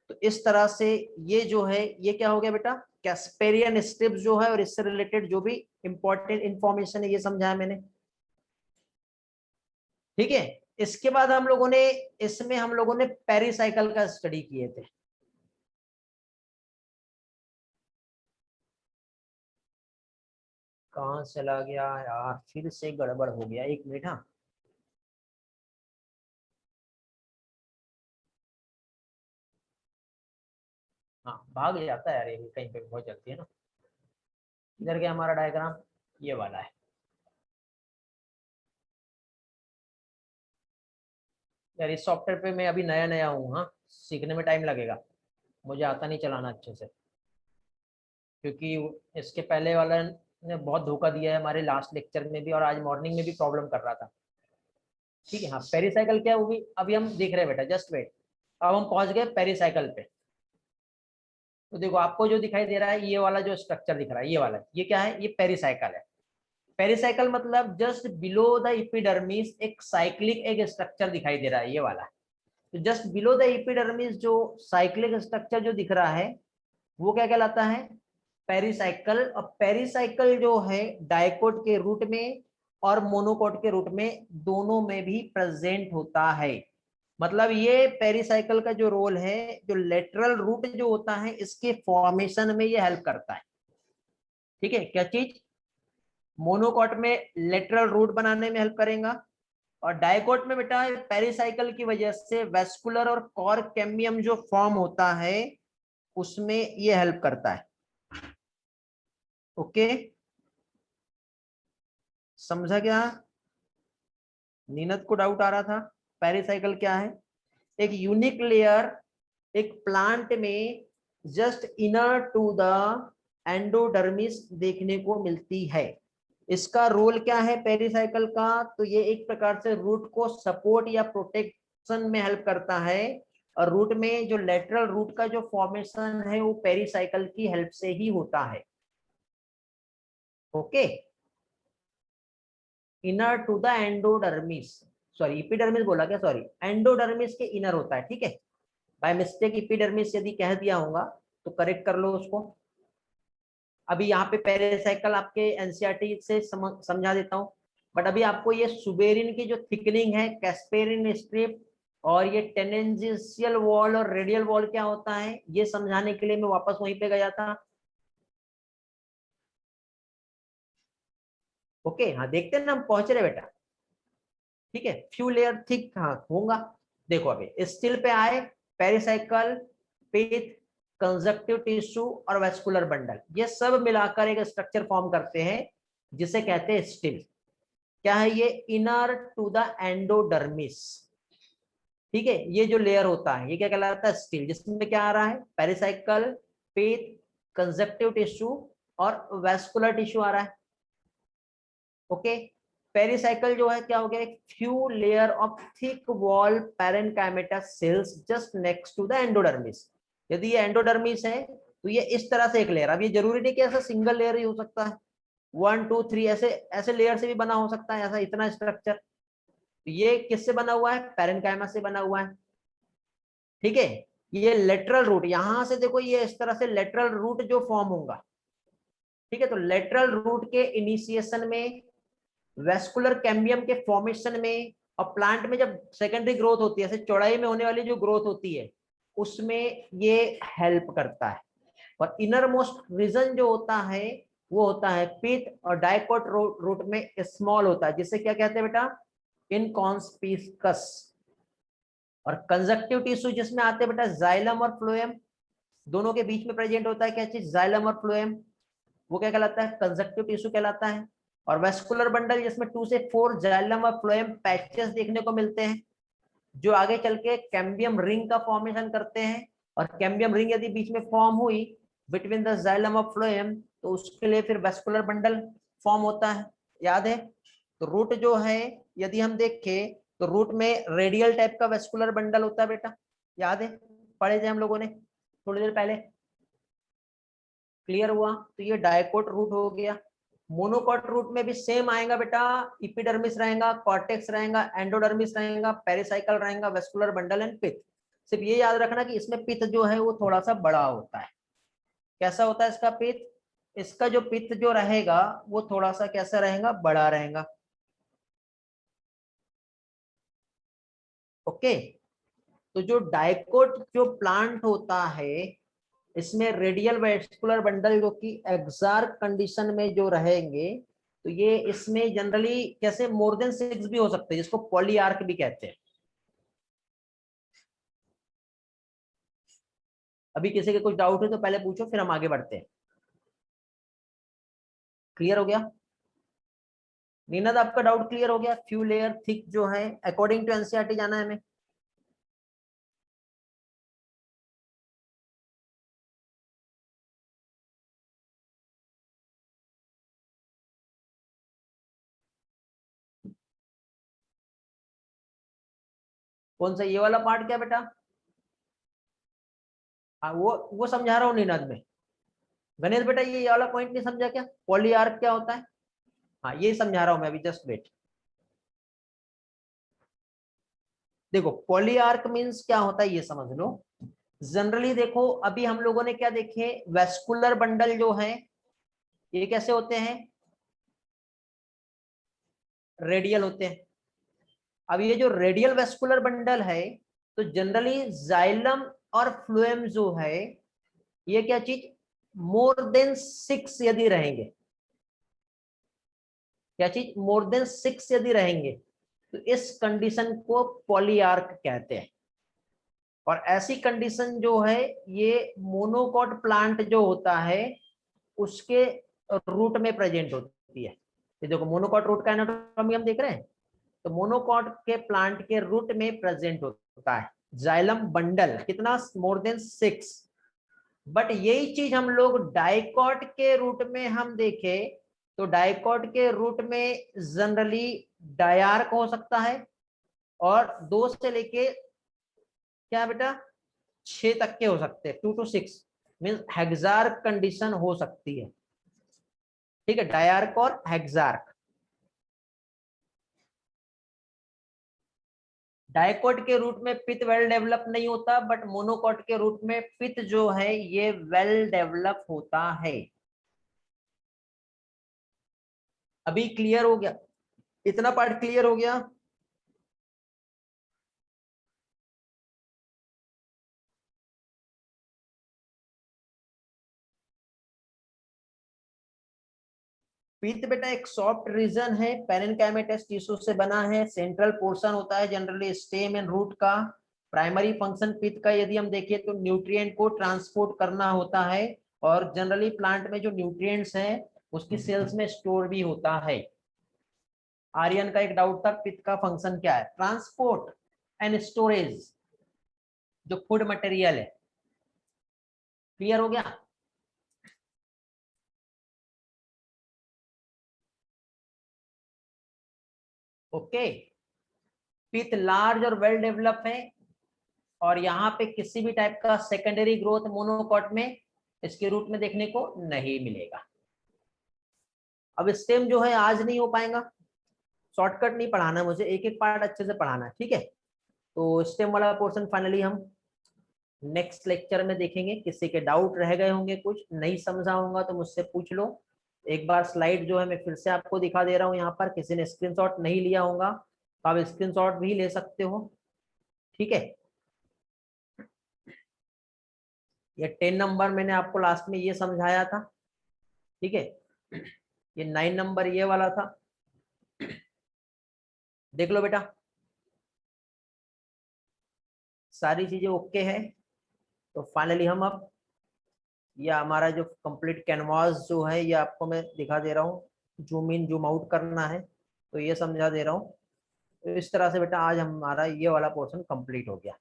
तो इस तरह से ये जो है ये क्या हो गया बेटा, कैस्पेरियन स्ट्रिप्स जो है, और इससे रिलेटेड जो भी इंपॉर्टेंट इंफॉर्मेशन है ये समझाया मैंने। ठीक है, इसके बाद हम लोगों ने इसमें हम लोगों ने पेरिसाइकिल का स्टडी किए थे। कहां चला गया यार, फिर से गड़बड़ हो गया, एक मिनट। हाँ, हाँ भाग जाता है यार, ये कहीं पे बहुत जल्दी है ना। इधर क्या हमारा डायग्राम, ये वाला है। यार इस सॉफ्टवेयर पे मैं अभी नया नया हूँ, हाँ सीखने में टाइम लगेगा, मुझे आता नहीं चलाना अच्छे से, क्योंकि इसके पहले वाला ने बहुत धोखा दिया है हमारे लास्ट लेक्चर में भी, और आज मॉर्निंग में भी प्रॉब्लम कर रहा था। ठीक है, हाँ पेरिसाइकिल क्या होगी अभी हम देख रहे हैं बेटा, जस्ट वेट। अब हम पहुंच गए पेरिसाइकिल पे। तो देखो आपको जो दिखाई दे रहा है, ये वाला जो स्ट्रक्चर दिख रहा है, ये वाला, ये क्या है, ये पेरिसाइकिल है। पेरिसाइकिल मतलब जस्ट बिलो द एपिडर्मिस एक साइक्लिक एक स्ट्रक्चर दिखाई दे रहा है, ये वाला। तो जस्ट बिलो द एपिडर्मिस जो साइक्लिक स्ट्रक्चर जो दिख रहा है, वो क्या कहलाता है, पेरिसाइकिल। और पेरिसाइकिल जो है डाइकोट के रूट में और मोनोकोट के रूट में दोनों में भी प्रेजेंट होता है। मतलब ये पेरिसाइकिल का जो रोल है, जो लेटरल रूट जो होता है इसके फॉर्मेशन में ये हेल्प करता है। ठीक है, क्या चीज, मोनोकोट में लेटरल रूट बनाने में हेल्प करेगा, और डाइकोट में बेटा पेरिसाइकिल की वजह से वेस्कुलर और कॉर कैम्बियम जो फॉर्म होता है उसमें ये हेल्प करता है। ओके, समझा क्या, नीनत को डाउट आ रहा था। पेरिसाइकिल क्या है, एक यूनिक लेयर एक प्लांट में just inner to the endodermis देखने को मिलती है। इसका रोल क्या है पेरिसाइकिल का, तो ये एक प्रकार से रूट को सपोर्ट या प्रोटेक्शन में हेल्प करता है, और रूट में जो लेटरल रूट का जो फॉर्मेशन है वो पेरिसाइकिल की हेल्प से ही होता है। Okay, inner to the endodermis, sorry epidermis बोला क्या, सॉरी एंडोडर्मिस के इनर होता है। ठीक है, बाय मिस्टेक एपिडर्मिस यदि कह दिया होगा तो करेक्ट कर लो उसको। अभी यहाँ पे पेरिसाइकिल आपके एनसीईआरटी से समझा देता हूँ। बट अभी आपको ये सुबेरिन की जो थिकनिंग है, कैस्पेरिन स्ट्रिप और ये टेनेंजियल वॉल और रेडियल वॉल क्या होता है, ये समझाने के लिए मैं वापस वहीं पे गया था। ओके, हाँ देखते हैं ना, हम पहुंच रहे बेटा। ठीक है, फ्यू लेयर थिक हाँ होगा। देखो अभी स्टिल पे आए, पेरिसाइकल, पिथ, कंजक्टिव टिश्यू और वेस्कुलर बंडल, ये सब मिलाकर एक स्ट्रक्चर फॉर्म करते हैं जिसे कहते हैं स्टिल। क्या है ये, इनर टू द एंडोडर्मिस। ठीक है, ये जो लेयर होता है ये क्या कहलाता है, स्टिल, जिसमें क्या आ रहा है, पेरिसाइकल, पिथ, कंजक्टिव टिश्यू और वेस्कुलर टिश्यू आ रहा है। ओके, पेरिसाइकल जो है क्या हो गया, एक few layer of thick wall parenchymata cells just next to the endodermis. यदि ये एंडोडर्मिस है तो ये इस तरह से एक लेयर, अब ये जरूरी नहीं कि ऐसा सिंगल लेयर ही हो सकता है, 1 2 3 ऐसे ऐसे लेयर से भी बना हो सकता है, ऐसा इतना स्ट्रक्चर। ये किससे बना हुआ है, पैरेनकाइमा से बना हुआ है। ठीक है, ये लेटरल रूट, यहां से देखो ये इस तरह से लेटरल रूट जो फॉर्म होगा। ठीक है, तो लेटरल रूट के इनिशिएशन में, वेस्कुलर कैम्बियम के फॉर्मेशन में, और प्लांट में जब सेकेंडरी ग्रोथ होती है, ऐसे चौड़ाई में होने वाली जो ग्रोथ होती है, उसमें ये हेल्प करता है। और इनर मोस्ट रीजन जो होता है वो होता है पिथ, और डाइकोट रूट में स्मॉल होता है, जिसे क्या कहते हैं बेटा, इनकॉन्स्पिकस। और कंजक्टिव टिश्यू जिसमें आते हैं बेटा जाइलम और फ्लोएम, दोनों के बीच में प्रेजेंट होता है क्या चीज, जाइलम और फ्लोएम, वो क्या कहलाता है, कंजक्टिव टिश्यू कहलाता है। और वेस्कुलर बंडल जिसमें 2 से 4 जाइलम और फ्लोएम पैचेस देखने को मिलते हैं, जो आगे चल के कैम्बियम रिंग का फॉर्मेशन करते हैं। और कैम्बियम रिंग यदि बीच में फॉर्म हुई बिटवीन द जाइलम और फ्लोएम, तो उसके लिए फिर वेस्कुलर बंडल फॉर्म होता है, याद है। तो रूट जो है यदि हम देखें तो रूट में रेडियल टाइप का वेस्कुलर बंडल होता है बेटा, याद है, पढ़े थे हम लोगों ने थोड़ी देर पहले। क्लियर हुआ, तो ये डायकोट रूट हो गया। मोनोकॉट रूट में भी सेम आएगा बेटा, इपिडर्मिस रहेगा, कॉर्टेक्स रहेगा, एंडोडर्मिस रहेगा, पेरिसाइकल रहेगा, वेस्कुलर बंडल एंड पिथ। सिर्फ ये याद रखना कि इसमें पिथ जो है वो थोड़ा सा बड़ा होता है। कैसा होता है इसका पिथ, इसका जो पिथ जो रहेगा वो थोड़ा सा कैसा रहेगा, बड़ा रहेगा। ओके, तो जो डायकोट जो प्लांट होता है, इसमें रेडियल वेस्कुलर बंडल जो कि एक्सार्क कंडीशन में जो रहेंगे, तो ये इसमें जनरली कैसे मोर देन 6 भी हो सकते हैं, जिसको पॉलीआर्क भी कहते हैं। अभी किसी के कुछ डाउट है तो पहले पूछो, फिर हम आगे बढ़ते हैं। क्लियर हो गया नीना, आपका डाउट क्लियर हो गया, फ्यू लेयर थिक जो है अकॉर्डिंग टू एनसीईआरटी जाना है हमें। कौन सा ये वाला पार्ट क्या बेटा, हाँ वो समझा रहा हूँ नीनाद में। गणेश बेटा ये वाला पॉइंट नहीं समझा क्या, पॉलीआर्क क्या होता है, हाँ ये समझा रहा हूँ मैं अभी, जस्ट वेट। देखो पॉलीआर्क मींस क्या होता है ये समझ लो। जनरली देखो अभी हम लोगों ने क्या देखे, वेस्कुलर बंडल जो है ये कैसे होते हैं, रेडियल होते हैं। अब ये जो रेडियल वेस्कुलर बंडल है, तो जनरली जाइलम और फ्लोएम जो है ये क्या चीज, मोर देन 6 यदि रहेंगे, क्या चीज, मोर देन 6 यदि रहेंगे, तो इस कंडीशन को पॉलीआर्क कहते हैं। और ऐसी कंडीशन जो है ये मोनोकॉट प्लांट जो होता है उसके रूट में प्रेजेंट होती है। ये देखो मोनोकॉट रूट का एनाटॉमी हम देख रहे हैं, तो मोनोकॉट के प्लांट के रूट में प्रेजेंट होता है जाइलम बंडल, कितना, मोर देन 6। बट यही चीज हम लोग डाइकॉट के रूट में हम देखें, तो डाइकॉट के रूट में जनरली डायार्क हो सकता है, और 2 से लेके क्या बेटा 6 तक के हो सकते हैं, 2 to 6 मीन्स हेक्सार्क कंडीशन हो सकती है। ठीक है, डायार्क और हेक्सार्क। डाइकोट के रूट में पित वेल डेवलप नहीं होता, बट मोनोकोट के रूट में पित जो है ये वेल डेवलप होता है। अभी क्लियर हो गया, इतना पार्ट क्लियर हो गया। पित्त बेटा एक सॉफ्ट रीजन है, पेरेन्काइमेटस टिश्यू से बना है, सेंट्रल पोर्शन होता है जनरली स्टेम एंड रूट का। प्राइमरी फंक्शन पित्त का यदि हम देखें तो न्यूट्रिएंट को ट्रांसपोर्ट करना होता है, और जनरली प्लांट में जो न्यूट्रिएंट्स हैं उसकी सेल्स में स्टोर भी होता है। आर्यन का एक डाउट था, पित्त का फंक्शन क्या है? ट्रांसपोर्ट एंड स्टोरेज, जो फूड मटेरियल है। क्लियर हो गया? ओके। पित्त लार्ज और वेल डेवलप है, और यहाँ पे किसी भी टाइप का सेकेंडरी ग्रोथ मोनोकॉट में इसके रूट में देखने को नहीं मिलेगा। अब स्टेम जो है आज नहीं हो पाएगा, शॉर्टकट नहीं पढ़ाना मुझे, एक एक पार्ट अच्छे से पढ़ाना है, ठीक है? तो स्टेम वाला पोर्शन फाइनली हम नेक्स्ट लेक्चर में देखेंगे। किसी के डाउट रह गए होंगे, कुछ नहीं समझा होगा तो मुझसे पूछ लो। एक बार स्लाइड जो है मैं फिर से आपको दिखा दे रहा हूँ, यहाँ पर किसी ने स्क्रीनशॉट नहीं लिया होगा तो आप स्क्रीनशॉट भी ले सकते हो, ठीक है? ये 10 नंबर मैंने आपको लास्ट में ये समझाया था, ठीक है? ये 9 नंबर ये वाला था, देख लो बेटा। सारी चीजें ओके है, तो फाइनली हम अब ये हमारा जो कंप्लीट कैनवास जो है ये आपको मैं दिखा दे रहा हूँ, जूम इन जूम आउट करना है तो ये समझा दे रहा हूँ। तो इस तरह से बेटा आज हमारा ये वाला पोर्शन कंप्लीट हो गया,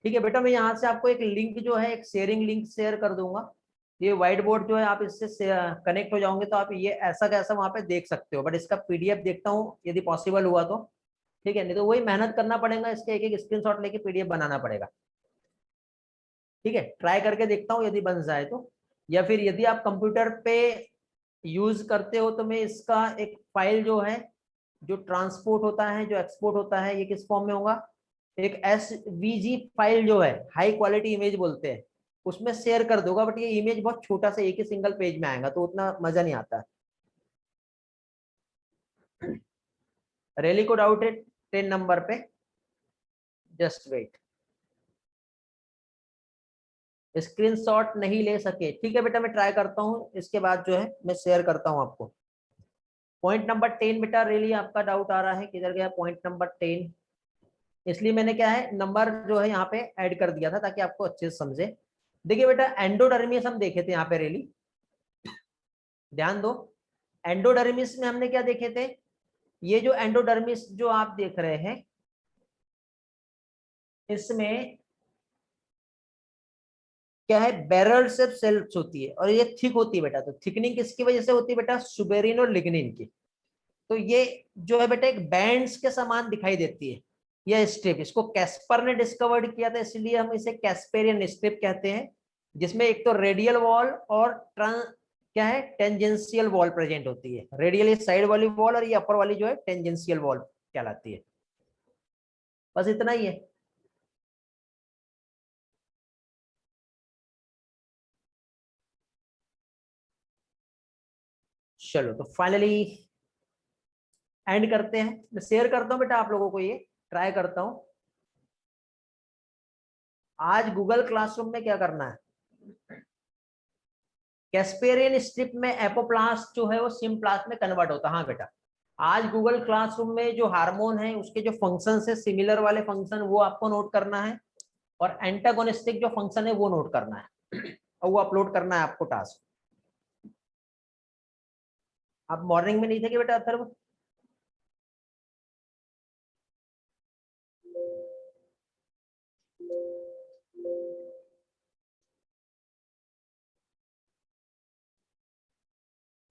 ठीक है बेटा? मैं यहाँ से आपको एक लिंक जो है, एक शेयरिंग लिंक शेयर कर दूंगा। ये व्हाइट बोर्ड जो है आप इससे कनेक्ट हो जाओगे तो आप ये ऐसा कैसा वहाँ पे देख सकते हो, बट इसका पीडीएफ देखता हूँ यदि पॉसिबल हुआ तो, ठीक है? नहीं तो वही मेहनत करना पड़ेगा, इसके एक एक स्क्रीनशॉट लेके पीडीएफ बनाना पड़ेगा, ठीक है? ट्राई करके देखता हूँ यदि बन जाए तो, या फिर यदि आप कंप्यूटर पे यूज करते हो तो मैं इसका एक फाइल जो है, जो ट्रांसपोर्ट होता है, जो एक्सपोर्ट होता है, ये किस फॉर्म में होगा? एक SVG फाइल जो है, हाई क्वालिटी इमेज बोलते हैं, उसमें शेयर कर दूंगा। बट ये इमेज बहुत छोटा सा एक ही सिंगल पेज में आएगा तो उतना मजा नहीं आता। रैली को डाउट है 10 नंबर पे, जस्ट वेट। स्क्रीनशॉट नहीं ले सके, ठीक है बेटा? मैं ट्राई करता हूँ, इसके बाद जो है मैं शेयर करता हूँ आपको। पॉइंट नंबर 10 बेटा, रियली आपका डाउट आ रहा है किधर गया पॉइंट नंबर 10? इसलिए मैंने क्या है, नंबर जो है यहाँ पे ऐड कर दिया था ताकि आपको अच्छे से समझे। देखिए बेटा, एंडोडर्मिस हम देखे थे यहाँ पे, रियली ध्यान दो। एंडोडर्मिस में हमने क्या देखे थे? ये जो एंडोडर्मिस जो आप देख रहे हैं, इसमें क्या है, बैरल शेप सेल्स होती है और ये थिक होती है बेटा। तो थिकनिंग किसकी वजह से होती है बेटा? सुबेरिन और लिग्निन की। तो ये जो है बेटा एक बैंड्स के समान दिखाई देती है। यह स्ट्रिप, इसको कैस्पर ने डिस्कवर्ड किया था, इसलिए हम इसे कैस्पेरियन स्ट्रिप कहते हैं, जिसमें एक तो रेडियल वॉल और क्या है, टेंजेंशियल वॉल प्रेजेंट होती है। रेडियल ये साइड वाली वॉल और ये अपर वाली जो है टेंजेंशियल वॉल कहलाती है। बस इतना ही है। चलो तो फाइनली एंड करते हैं। मैं शेयर करता हूँ बेटा आप लोगों को, ये ट्राई करता हूँ। आज गूगल क्लासरूम में क्या करना है, कैस्पेरियन स्ट्रिप में एपोप्लास्ट जो है वो सिम्प्लास्ट में कन्वर्ट होता है। हाँ बेटा, आज गूगल क्लासरूम में जो हार्मोन है उसके जो फंक्शन है, सिमिलर वाले फंक्शन वो आपको नोट करना है, और एंटागोनिस्टिक जो फंक्शन है वो नोट करना है, और वो अपलोड करना है आपको टास्क। आप मॉर्निंग में नहीं थे कि बेटा अथर्व?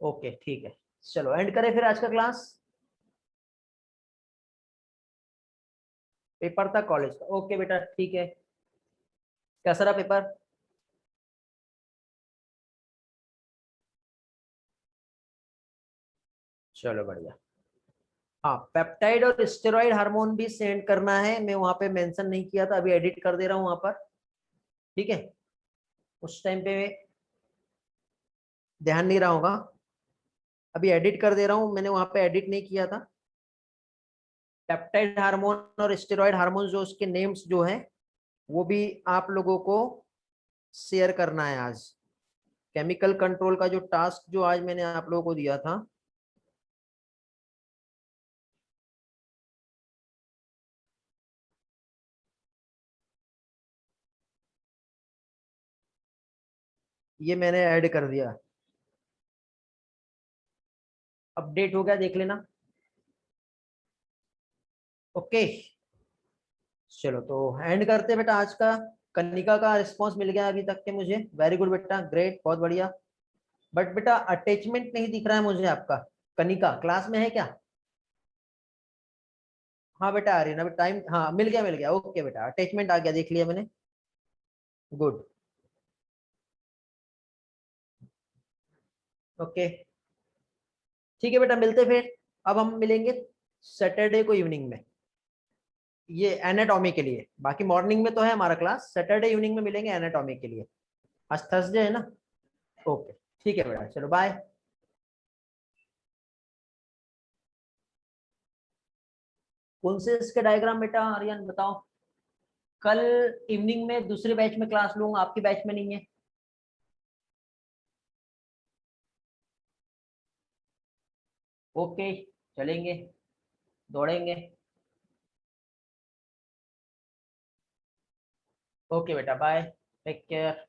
ओके ठीक है, चलो एंड करें फिर आज का क्लास। पेपर था कॉलेज का, ओके बेटा ठीक है। कैसा रहा पेपर? चलो बढ़िया। हाँ, पेप्टाइड और स्टेरॉइड हार्मोन भी सेंड करना है, मैं वहां पे मेंशन नहीं किया था, अभी एडिट कर दे रहा हूँ वहां पर, ठीक है? उस टाइम पे ध्यान नहीं रहा होगा, अभी एडिट कर दे रहा हूँ, मैंने वहां पे एडिट नहीं किया था। पेप्टाइड हार्मोन और स्टेरॉइड हार्मोन जो उसके नेम्स जो हैं वो भी आप लोगों को शेयर करना है आज। केमिकल कंट्रोल का जो टास्क जो आज मैंने आप लोगों को दिया था, ये मैंने ऐड कर दिया। अपडेट हो गया, देख लेना। ओके, चलो तो एंड करते बेटा आज का। कनिका का रिस्पांस मिल गया अभी तक के मुझे, वेरी गुड बेटा, ग्रेट, बहुत बढ़िया। बट बेटा अटैचमेंट नहीं दिख रहा है मुझे आपका। कनिका क्लास में है क्या? हाँ बेटा आ रही है ना टाइम, हाँ मिल गया, ओके बेटा अटैचमेंट आ गया, देख लिया मैंने, गुड। ओके ठीक है बेटा, मिलते फिर। अब हम मिलेंगे सैटरडे को इवनिंग में, ये एनाटॉमी के लिए। बाकी मॉर्निंग में तो है हमारा क्लास, सैटरडे इवनिंग में मिलेंगे एनाटॉमी के लिए। आज थर्सडे है ना। ओके ठीक है बेटा, चलो बाय। कौन से इसके डायग्राम बेटा आर्यन बताओ? कल इवनिंग में दूसरे बैच में क्लास लूंगा, आपकी बैच में नहीं है। ओके, चलेंगे, दौड़ेंगे। ओके बेटा बाय, टेक केयर।